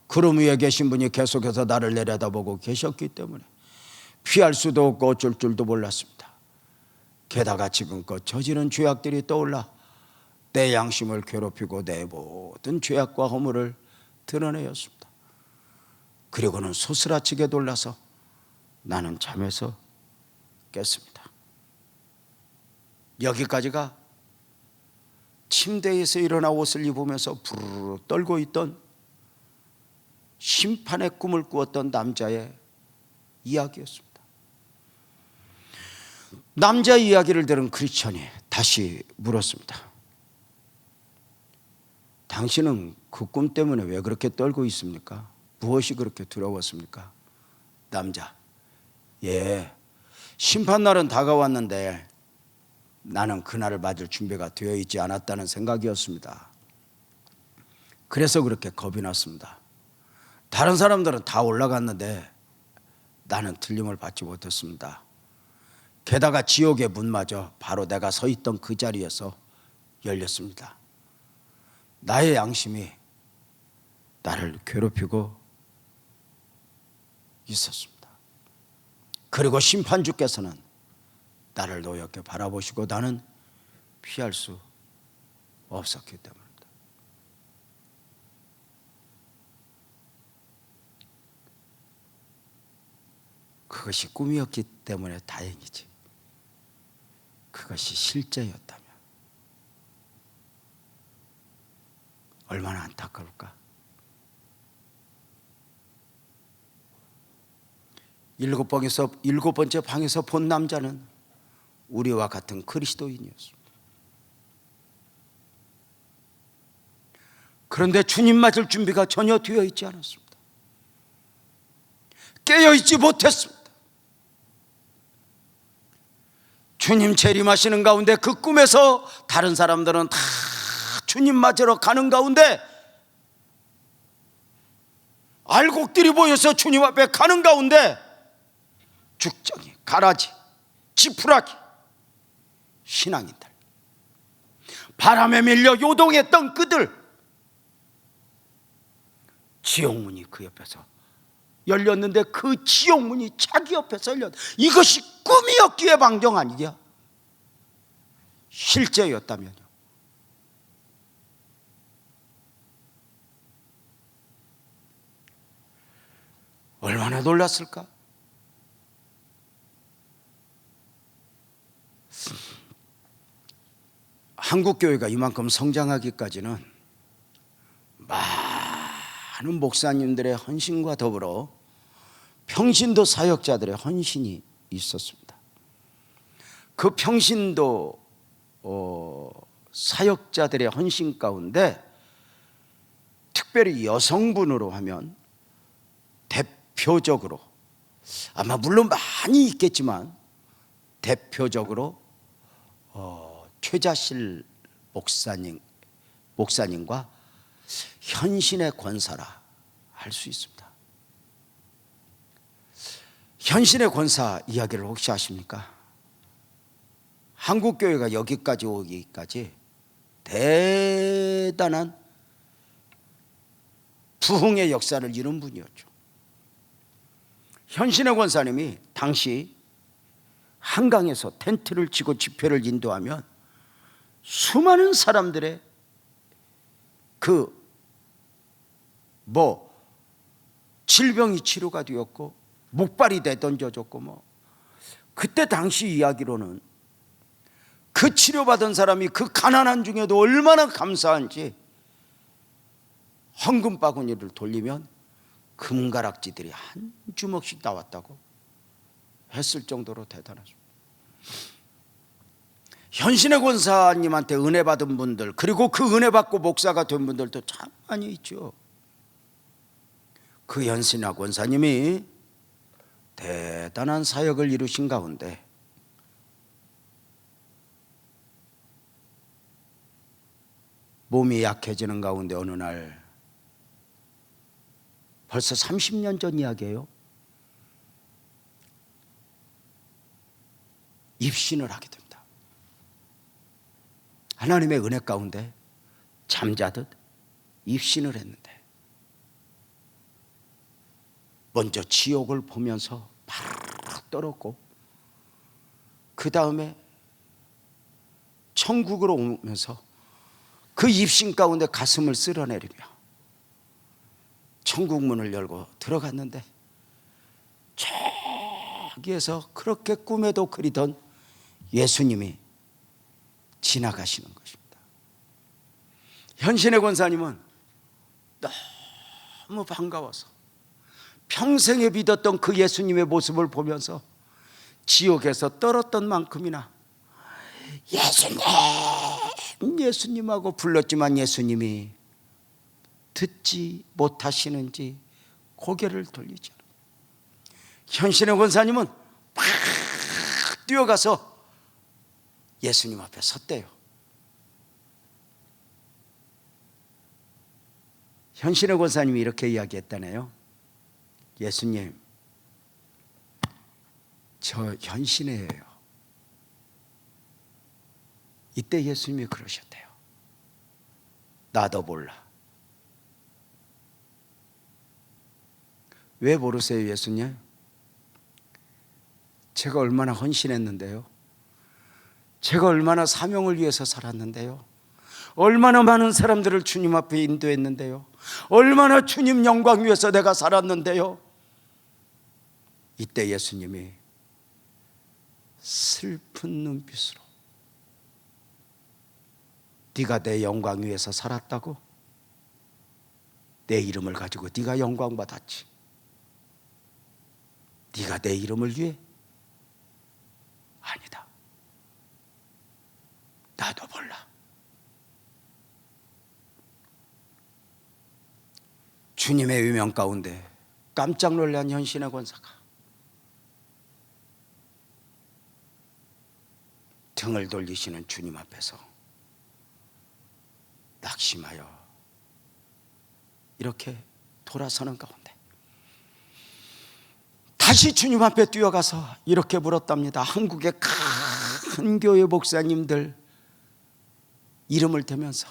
구름 위에 계신 분이 계속해서 나를 내려다보고 계셨기 때문에 피할 수도 없고 어쩔 줄도 몰랐습니다. 게다가 지금껏 저지른 죄악들이 떠올라 내 양심을 괴롭히고 내 모든 죄악과 허물을 드러내었습니다. 그리고는 소스라치게 놀라서 나는 잠에서 깼습니다. 여기까지가 침대에서 일어나 옷을 입으면서 부르르 떨고 있던 심판의 꿈을 꾸었던 남자의 이야기였습니다. 남자 이야기를 들은 크리스천이 다시 물었습니다. 당신은 그 꿈 때문에 왜 그렇게 떨고 있습니까? 무엇이 그렇게 두려웠습니까? 남자, 심판날은 다가왔는데 나는 그날을 맞을 준비가 되어 있지 않았다는 생각이었습니다. 그래서 그렇게 겁이 났습니다. 다른 사람들은 다 올라갔는데 나는 틀림을 받지 못했습니다. 게다가 지옥의 문마저 바로 내가 서 있던 그 자리에서 열렸습니다. 나의 양심이 나를 괴롭히고 있었습니다. 그리고 심판주께서는 나를 노엽게 바라보시고 나는 피할 수 없었기 때문입니다. 그것이 꿈이었기 때문에 다행이지, 그것이 실제였다면 얼마나 안타까울까. 일곱 번째 방에서 본 남자는 우리와 같은 그리스도인이었습니다. 그런데 주님 맞을 준비가 전혀 되어 있지 않았습니다. 깨어있지 못했습니다. 주님 재림하시는 가운데 그 꿈에서 다른 사람들은 다 주님 맞으러 가는 가운데 알곡들이 보여서 주님 앞에 가는 가운데 죽정이, 가라지, 지푸라기, 신앙인들, 바람에 밀려 요동했던 그들, 지옥문이 그 옆에서 열렸는데 그 지옥문이 자기 옆에서 열렸다. 이것이 꿈이었기에 방정 아니냐? 실제였다면요. 얼마나 놀랐을까? 한국 교회가 이만큼 성장하기까지는 많은 목사님들의 헌신과 더불어 평신도 사역자들의 헌신이 있었습니다. 그 평신도 사역자들의 헌신 가운데 특별히 여성분으로 하면 대표적으로, 아마 물론 많이 있겠지만 대표적으로 최자실 목사님과 현신의 권사라 할 수 있습니다. 현신의 권사 이야기를 혹시 아십니까? 한국교회가 여기까지 오기까지 대단한 부흥의 역사를 이룬 분이었죠. 현신의 권사님이 당시 한강에서 텐트를 치고 집회를 인도하면 수많은 사람들의 질병이 치료가 되었고 목발이 내던져졌고 그때 당시 이야기로는 그 치료받은 사람이 그 가난한 중에도 얼마나 감사한지 헌금 바구니를 돌리면 금가락지들이 한 주먹씩 나왔다고 했을 정도로 대단하죠. 현신의 권사님한테 은혜 받은 분들, 그리고 그 은혜 받고 목사가 된 분들도 참 많이 있죠. 그 현신의 권사님이 대단한 사역을 이루신 가운데 몸이 약해지는 가운데 어느 날, 벌써 30년 전 이야기예요, 입신을 하게 됩니다. 하나님의 은혜 가운데 잠자듯 입신을 했는데 먼저 지옥을 보면서 팍 떨었고 그 다음에 천국으로 오면서 그 입신 가운데 가슴을 쓸어내리며 천국 문을 열고 들어갔는데 저기에서 그렇게 꿈에도 그리던 예수님이 지나가시는 것입니다. 현신의 권사님은 너무 반가워서 평생에 믿었던 그 예수님의 모습을 보면서 지옥에서 떨었던 만큼이나 예수님하고 불렀지만 예수님이 듣지 못하시는지 고개를 돌리죠. 현신의 권사님은 막 뛰어가서 예수님 앞에 섰대요. 현신의 권사님이 이렇게 이야기했다네요. 예수님, 저 현신이에요. 이때 예수님이 그러셨대요. 나도 몰라. 왜 모르세요, 예수님? 제가 얼마나 헌신했는데요, 제가 얼마나 사명을 위해서 살았는데요, 얼마나 많은 사람들을 주님 앞에 인도했는데요, 얼마나 주님 영광 위해서 내가 살았는데요. 이때 예수님이 슬픈 눈빛으로 네가 내 영광 위해서 살았다고? 내 이름을 가지고 네가 영광 받았지. 네가 내 이름을 위해? 아니다. 나도 몰라. 주님의 위명 가운데 깜짝 놀란 현신의 권사가 등을 돌리시는 주님 앞에서 낙심하여 이렇게 돌아서는 가운데 다시 주님 앞에 뛰어가서 이렇게 물었답니다. 한국의 큰 교회 목사님들 이름을 대면서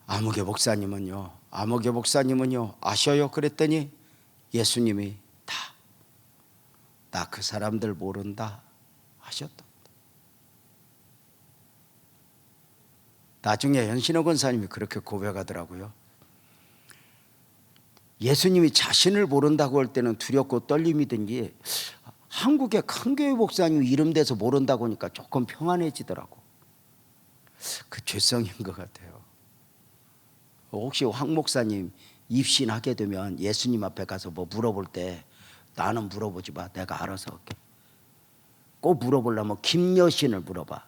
아무개 목사님은요 아셔요? 그랬더니 예수님이 나 그 사람들 모른다 하셨다. 나중에 현신의 권사님이 그렇게 고백하더라고요. 예수님이 자신을 모른다고 할 때는 두렵고 떨림이든지 한국의 큰 교회 목사님 이름 대서 모른다고 하니까 조금 평안해지더라고. 그 죄성인 것 같아요. 혹시 황 목사님 입신하게 되면 예수님 앞에 가서 뭐 물어볼 때 나는 물어보지 마. 내가 알아서 할게. 꼭 물어보려면 김여신을 물어봐.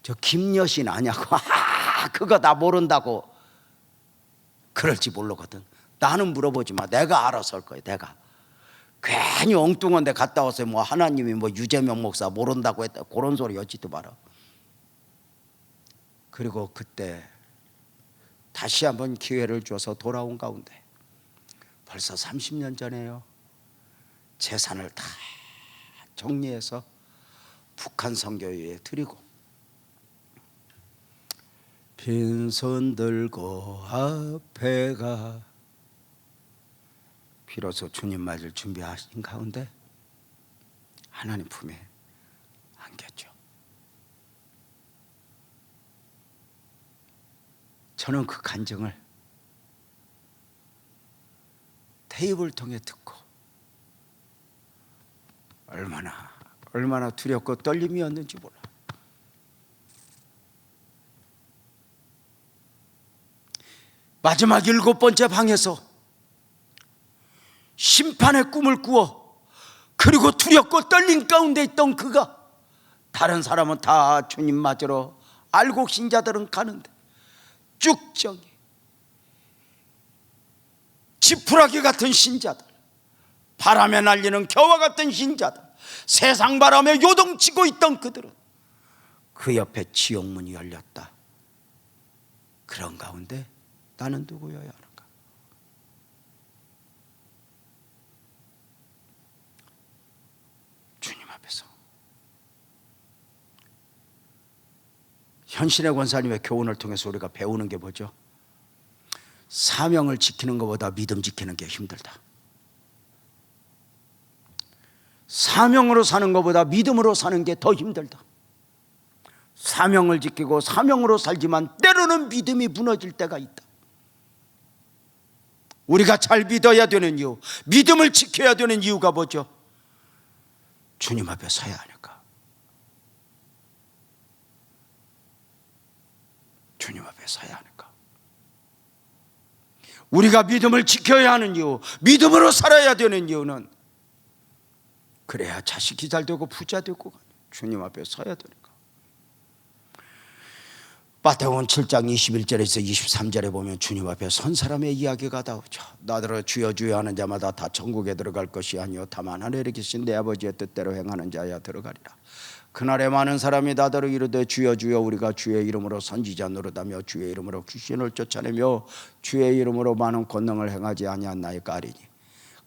저 김여신 아냐고. 그거 나 모른다고. 그럴지 모르거든. 나는 물어보지 마. 내가 알아서 할 거야. 내가. 괜히 엉뚱한 데 갔다 와서 뭐 하나님이 뭐 유재명 목사 모른다고 했다. 그런 소리 여지도 마라. 그리고 그때 다시 한번 기회를 줘서 돌아온 가운데 벌써 30년 전에요. 재산을 다 정리해서 북한 선교회에 드리고 빈손 들고 앞에 가 비로소 주님 맞을 준비하신 가운데 하나님 품에 안겼죠. 저는 그 간증을 테이프를 통해 듣고 얼마나 두렵고 떨림이었는지 몰라. 마지막 7번째 방에서 심판의 꿈을 꾸어 그리고 두렵고 떨림 가운데 있던 그가 다른 사람은 다 주님 맞으러 알곡 신자들은 가는데 쭉정이 지푸라기 같은 신자들, 바람에 날리는 겨와 같은 신자들, 세상 바람에 요동치고 있던 그들은 그 옆에 지옥문이 열렸다. 그런 가운데 나는 누구여야 하는가? 주님 앞에서 현신의 권사님의 교훈을 통해서 우리가 배우는 게 뭐죠? 사명을 지키는 것보다 믿음 지키는 게 힘들다. 사명으로 사는 것보다 믿음으로 사는 게 더 힘들다. 사명을 지키고 사명으로 살지만 때로는 믿음이 무너질 때가 있다. 우리가 잘 믿어야 되는 이유, 믿음을 지켜야 되는 이유가 뭐죠? 주님 앞에 서야 하니까. 주님 앞에 서야 하니까. 우리가 믿음을 지켜야 하는 이유, 믿음으로 살아야 되는 이유는 그래야 자식이 잘 되고 부자 되고 주님 앞에 서야 되니까. 마태복음 7장 21절에서 23절에 보면 주님 앞에 선 사람의 이야기가 나오죠. 나더러 주여 주여 하는 자마다 다 천국에 들어갈 것이 아니요 다만 하늘에 계신 내 아버지의 뜻대로 행하는 자야 들어가리라. 그날에 많은 사람이 나더러 이르되 주여 주여 우리가 주의 이름으로 선지자 노릇하며 주의 이름으로 귀신을 쫓아내며 주의 이름으로 많은 권능을 행하지 아니하나이까 하리니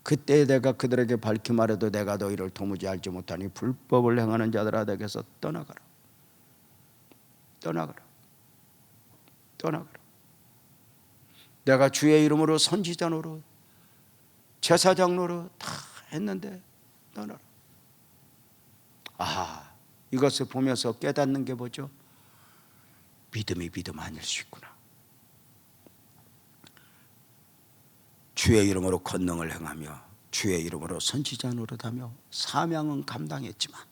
그때 내가 그들에게 밝히 말해도 내가 너희를 도무지 알지 못하니 불법을 행하는 자들아 내게서 떠나가라. 떠나가라. 떠나가라. 내가 주의 이름으로 선지자 노릇 제사장 노릇 다 했는데 떠나라. 아, 이것을 보면서 깨닫는 게 뭐죠? 믿음이 믿음 아닐 수 있구나. 주의 이름으로 권능을 행하며 주의 이름으로 선지자 노릇하며 사명은 감당했지만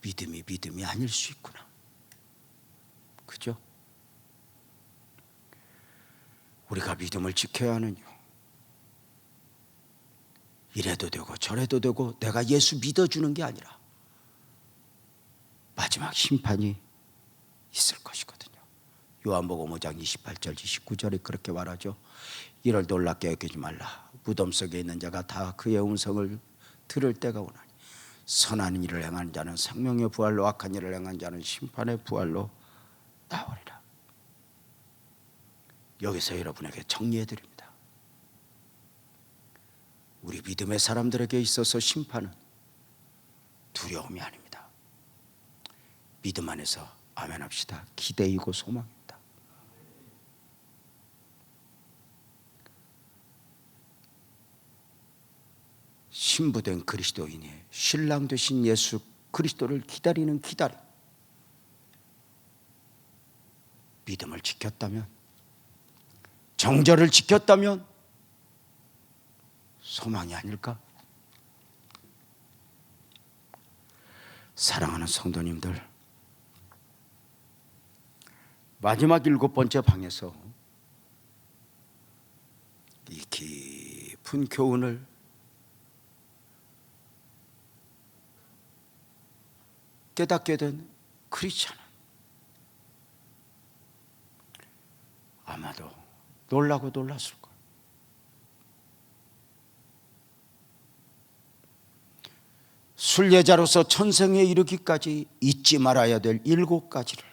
믿음이 믿음이 아닐 수 있구나. 그죠? 우리가 믿음을 지켜야 하는 이유, 이래도 되고 저래도 되고 내가 예수 믿어주는 게 아니라 마지막 심판이 있을 것이거든요. 요한복음 5장 28절 29절이 그렇게 말하죠. 이를 놀랍게 여기지 말라. 무덤 속에 있는 자가 다 그의 음성을 들을 때가 오나니 선한 일을 행하는 자는 생명의 부활로 악한 일을 행하는 자는 심판의 부활로 나오리라. 여기서 여러분에게 정리해 드립니다. 우리 믿음의 사람들에게 있어서 심판은 두려움이 아닙니다. 믿음 안에서 아멘 합시다. 기대이고 소망입니다. 신부된 그리스도인이 신랑 되신 예수 그리스도를 기다리는 기다림. 믿음을 지켰다면, 정절을 지켰다면 소망이 아닐까? 사랑하는 성도님들, 마지막 7번째 방에서 이 깊은 교훈을 깨닫게 된 크리스찬은 아마도 놀라고 놀랐을 거예요. 순례자로서 천성에 이르기까지 잊지 말아야 될 7가지를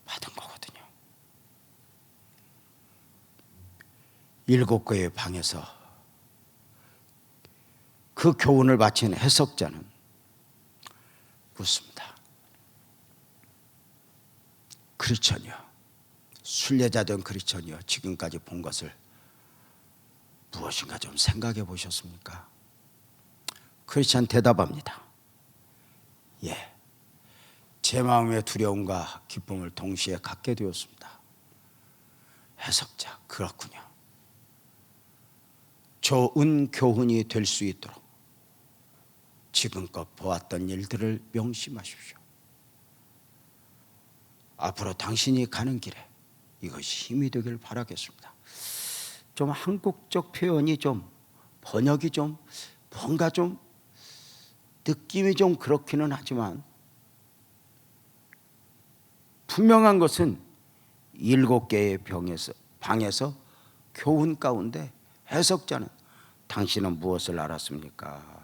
받은 거거든요. 7개의 방에서 그 교훈을 바친 해석자는 묻습니다. 크리스천이요, 순례자된 크리스천이요, 지금까지 본 것을 무엇인가 좀 생각해 보셨습니까? 크리스천 대답합니다. 예, 제 마음의 두려움과 기쁨을 동시에 갖게 되었습니다. 해석자, 그렇군요. 좋은 교훈이 될 수 있도록 지금껏 보았던 일들을 명심하십시오. 앞으로 당신이 가는 길에 이것이 힘이 되길 바라겠습니다. 좀 한국적 표현이 좀 번역이 좀 뭔가 좀 느낌이 좀 그렇기는 하지만 분명한 것은 7개의 방에서 교훈 가운데 해석자는 당신은 무엇을 알았습니까?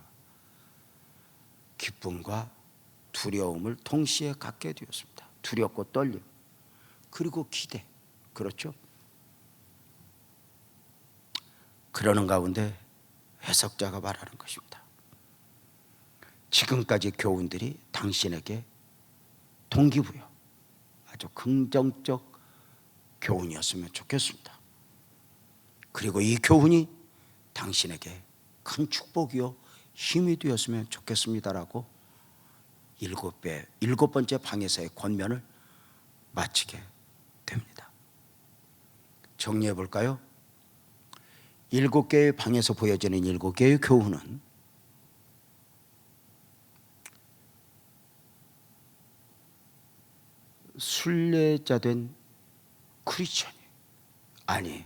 기쁨과 두려움을 동시에 갖게 되었습니다. 두렵고 떨림, 그리고 기대. 그렇죠? 그러는 가운데 해석자가 말하는 것입니다. 지금까지 교훈들이 당신에게 동기부여, 아주 긍정적 교훈이었으면 좋겠습니다. 그리고 이 교훈이 당신에게 큰 축복이요 힘이 되었으면 좋겠습니다라고 7번째 방에서의 권면을 마치게 됩니다. 정리해 볼까요? 7개의 방에서 보여지는 7개의 교훈은 순례자된 크리스천이, 아니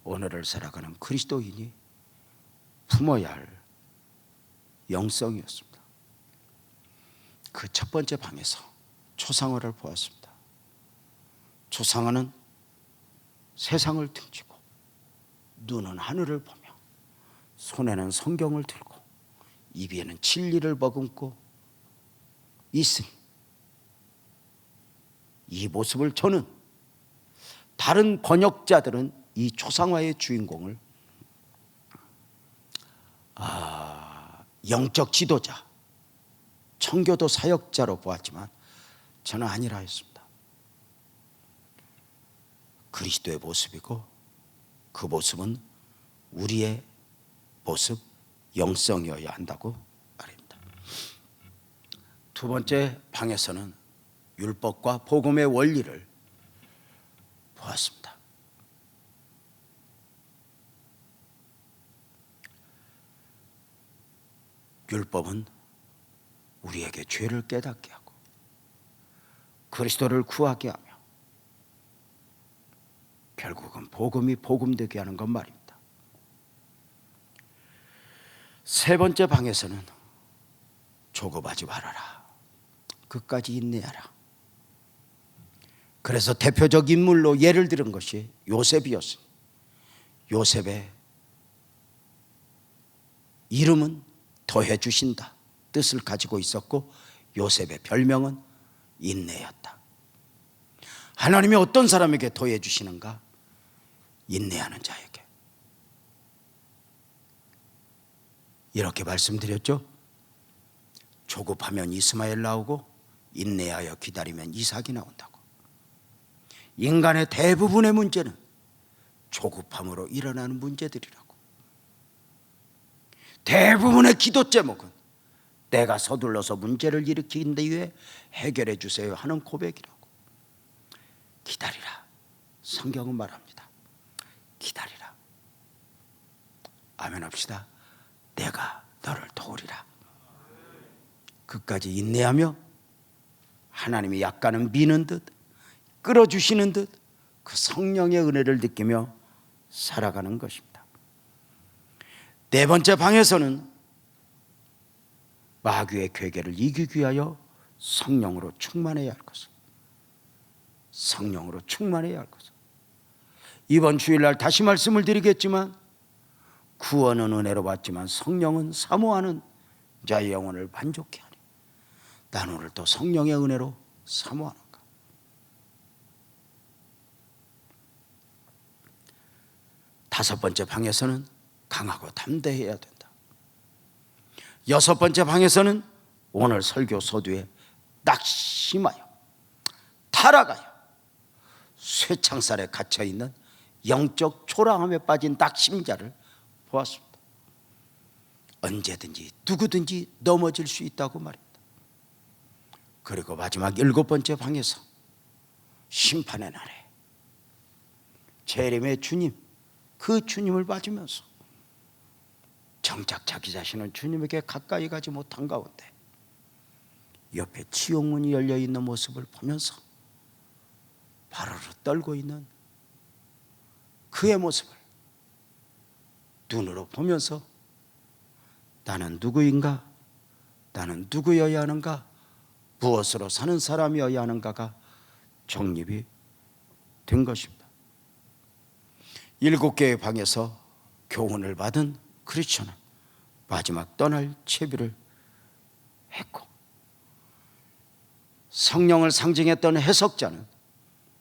오늘을 살아가는 그리스도인이 품어야 할 영성이었습니다. 그 첫 번째 방에서 초상화를 보았습니다. 초상화는 세상을 등지고 눈은 하늘을 보며 손에는 성경을 들고 입에는 진리를 머금고 있으니 이 모습을 저는 다른 번역자들은 이 초상화의 주인공을 영적 지도자, 청교도 사역자로 보았지만 저는 아니라 했습니다. 그리스도의 모습이고 그 모습은 우리의 모습, 영성이어야 한다고 말입니다. 두 번째 방에서는 율법과 복음의 원리를 보았습니다. 율법은 우리에게 죄를 깨닫게 하고 그리스도를 구하게 하며 결국은 복음이 복음되게 하는 것 말입니다. 세 번째 방에서는 조급하지 말아라, 끝까지 인내하라. 그래서 대표적 인물로 예를 들은 것이 요셉이었으니 요셉의 이름은 더해 주신다 뜻을 가지고 있었고 요셉의 별명은 인내였다. 하나님이 어떤 사람에게 더해 주시는가? 인내하는 자에게. 이렇게 말씀드렸죠. 조급하면 이스마엘 나오고 인내하여 기다리면 이삭이 나온다고. 인간의 대부분의 문제는 조급함으로 일어나는 문제들이라고. 대부분의 기도 제목은 내가 서둘러서 문제를 일으킨 뒤에 해결해 주세요 하는 고백이라고. 기다리라. 성경은 말합니다. 기다리라. 아멘 합시다. 내가 너를 도우리라. 끝까지 인내하며 하나님이 약간은 미는 듯 끌어주시는 듯 그 성령의 은혜를 느끼며 살아가는 것입니다. 네 번째 방에서는 마귀의 괴계를 이기기 위하여 성령으로 충만해야 할 것을, 성령으로 충만해야 할 것을. 이번 주일날 다시 말씀을 드리겠지만, 구원은 은혜로 받지만 성령은 사모하는 자의 영혼을 만족케 하니 난 오늘 또 성령의 은혜로 사모하는가. 다섯 번째 방에서는 강하고 담대해야 된다. 여섯 번째 방에서는 오늘 설교 서두에 낙심하여 타락하여 쇠창살에 갇혀있는 영적 초라함에 빠진 낙심자를 보았습니다. 언제든지 누구든지 넘어질 수 있다고 말입니다. 그리고 마지막 일곱 번째 방에서 심판의 날에 재림의 주님, 그 주님을 맞으면서 정작 자기 자신은 주님에게 가까이 가지 못한 가운데 옆에 지옥문이 열려있는 모습을 보면서 바로로 떨고 있는 그의 모습을 눈으로 보면서 나는 누구인가? 나는 누구여야 하는가? 무엇으로 사는 사람이어야 하는가가 정립이 된 것입니다. 7개의 방에서 교훈을 받은 크리스천은 마지막 떠날 채비를 했고, 성령을 상징했던 해석자는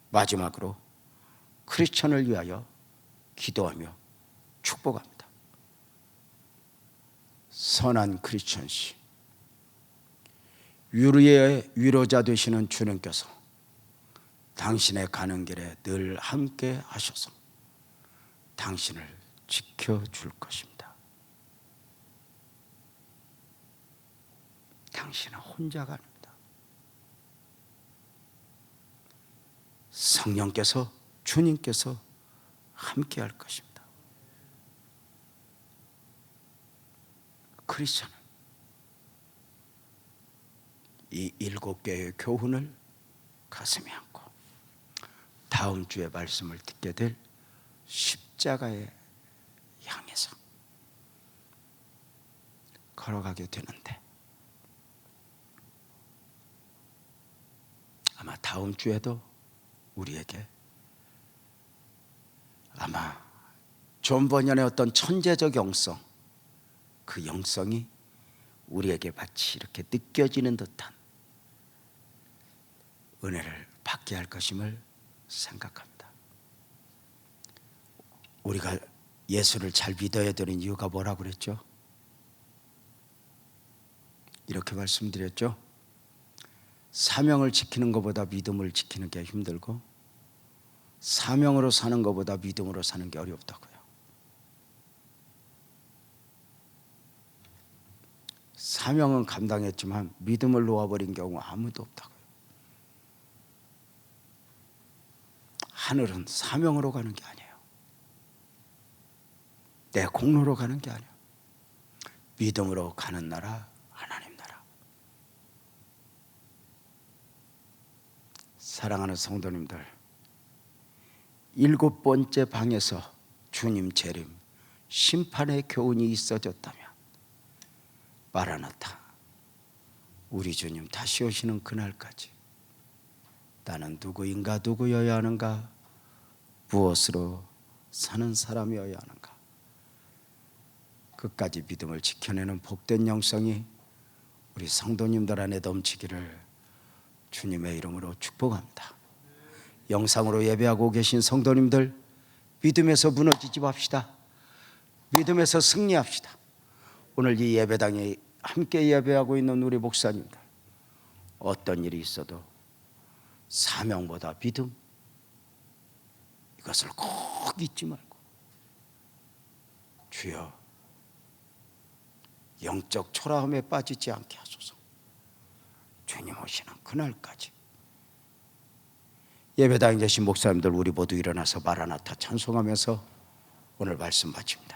마지막으로 크리스천을 위하여 기도하며 축복합니다. 선한 크리스천시, 위로의 위로자 되시는 주님께서 당신의 가는 길에 늘 함께 하셔서 당신을 지켜줄 것입니다. 당신은 혼자가 아닙니다. 성령께서, 주님께서 함께 할 것입니다. 크리스천은 이 7개의 교훈을 가슴에 안고 다음 주에 말씀을 듣게 될 십자가에 향해서 걸어가게 되는데, 아마 다음 주에도 우리에게 아마 존 버년의 어떤 천재적 영성, 그 영성이 우리에게 마치 이렇게 느껴지는 듯한 은혜를 받게 할 것임을 생각합니다. 우리가 예수를 잘 믿어야 되는 이유가 뭐라고 그랬죠? 이렇게 말씀드렸죠. 사명을 지키는 것보다 믿음을 지키는 게 힘들고, 사명으로 사는 것보다 믿음으로 사는 게 어렵다고요. 사명은 감당했지만 믿음을 놓아버린 경우 아무도 없다고요. 하늘은 사명으로 가는 게 아니에요. 내 공로로 가는 게 아니에요. 믿음으로 가는 나라, 하나님 나라. 사랑하는 성도님들, 7번째 방에서 주님 재림, 심판의 교훈이 있어졌다면, 마라나타, 우리 주님 다시 오시는 그날까지 나는 누구인가, 누구여야 하는가, 무엇으로 사는 사람이어야 하는가, 끝까지 믿음을 지켜내는 복된 영성이 우리 성도님들 안에 넘치기를 주님의 이름으로 축복합니다. 영상으로 예배하고 계신 성도님들, 믿음에서 무너지지 맙시다. 믿음에서 승리합시다. 오늘 이 예배당에 함께 예배하고 있는 우리 목사님들, 어떤 일이 있어도 사명보다 믿음, 이것을 꼭 잊지 말고, 주여 영적 초라함에 빠지지 않게 하소서. 주님 오시는 그날까지. 예배당에 계신 목사님들, 우리 모두 일어나서 마라나타 찬송하면서 오늘 말씀 마칩니다.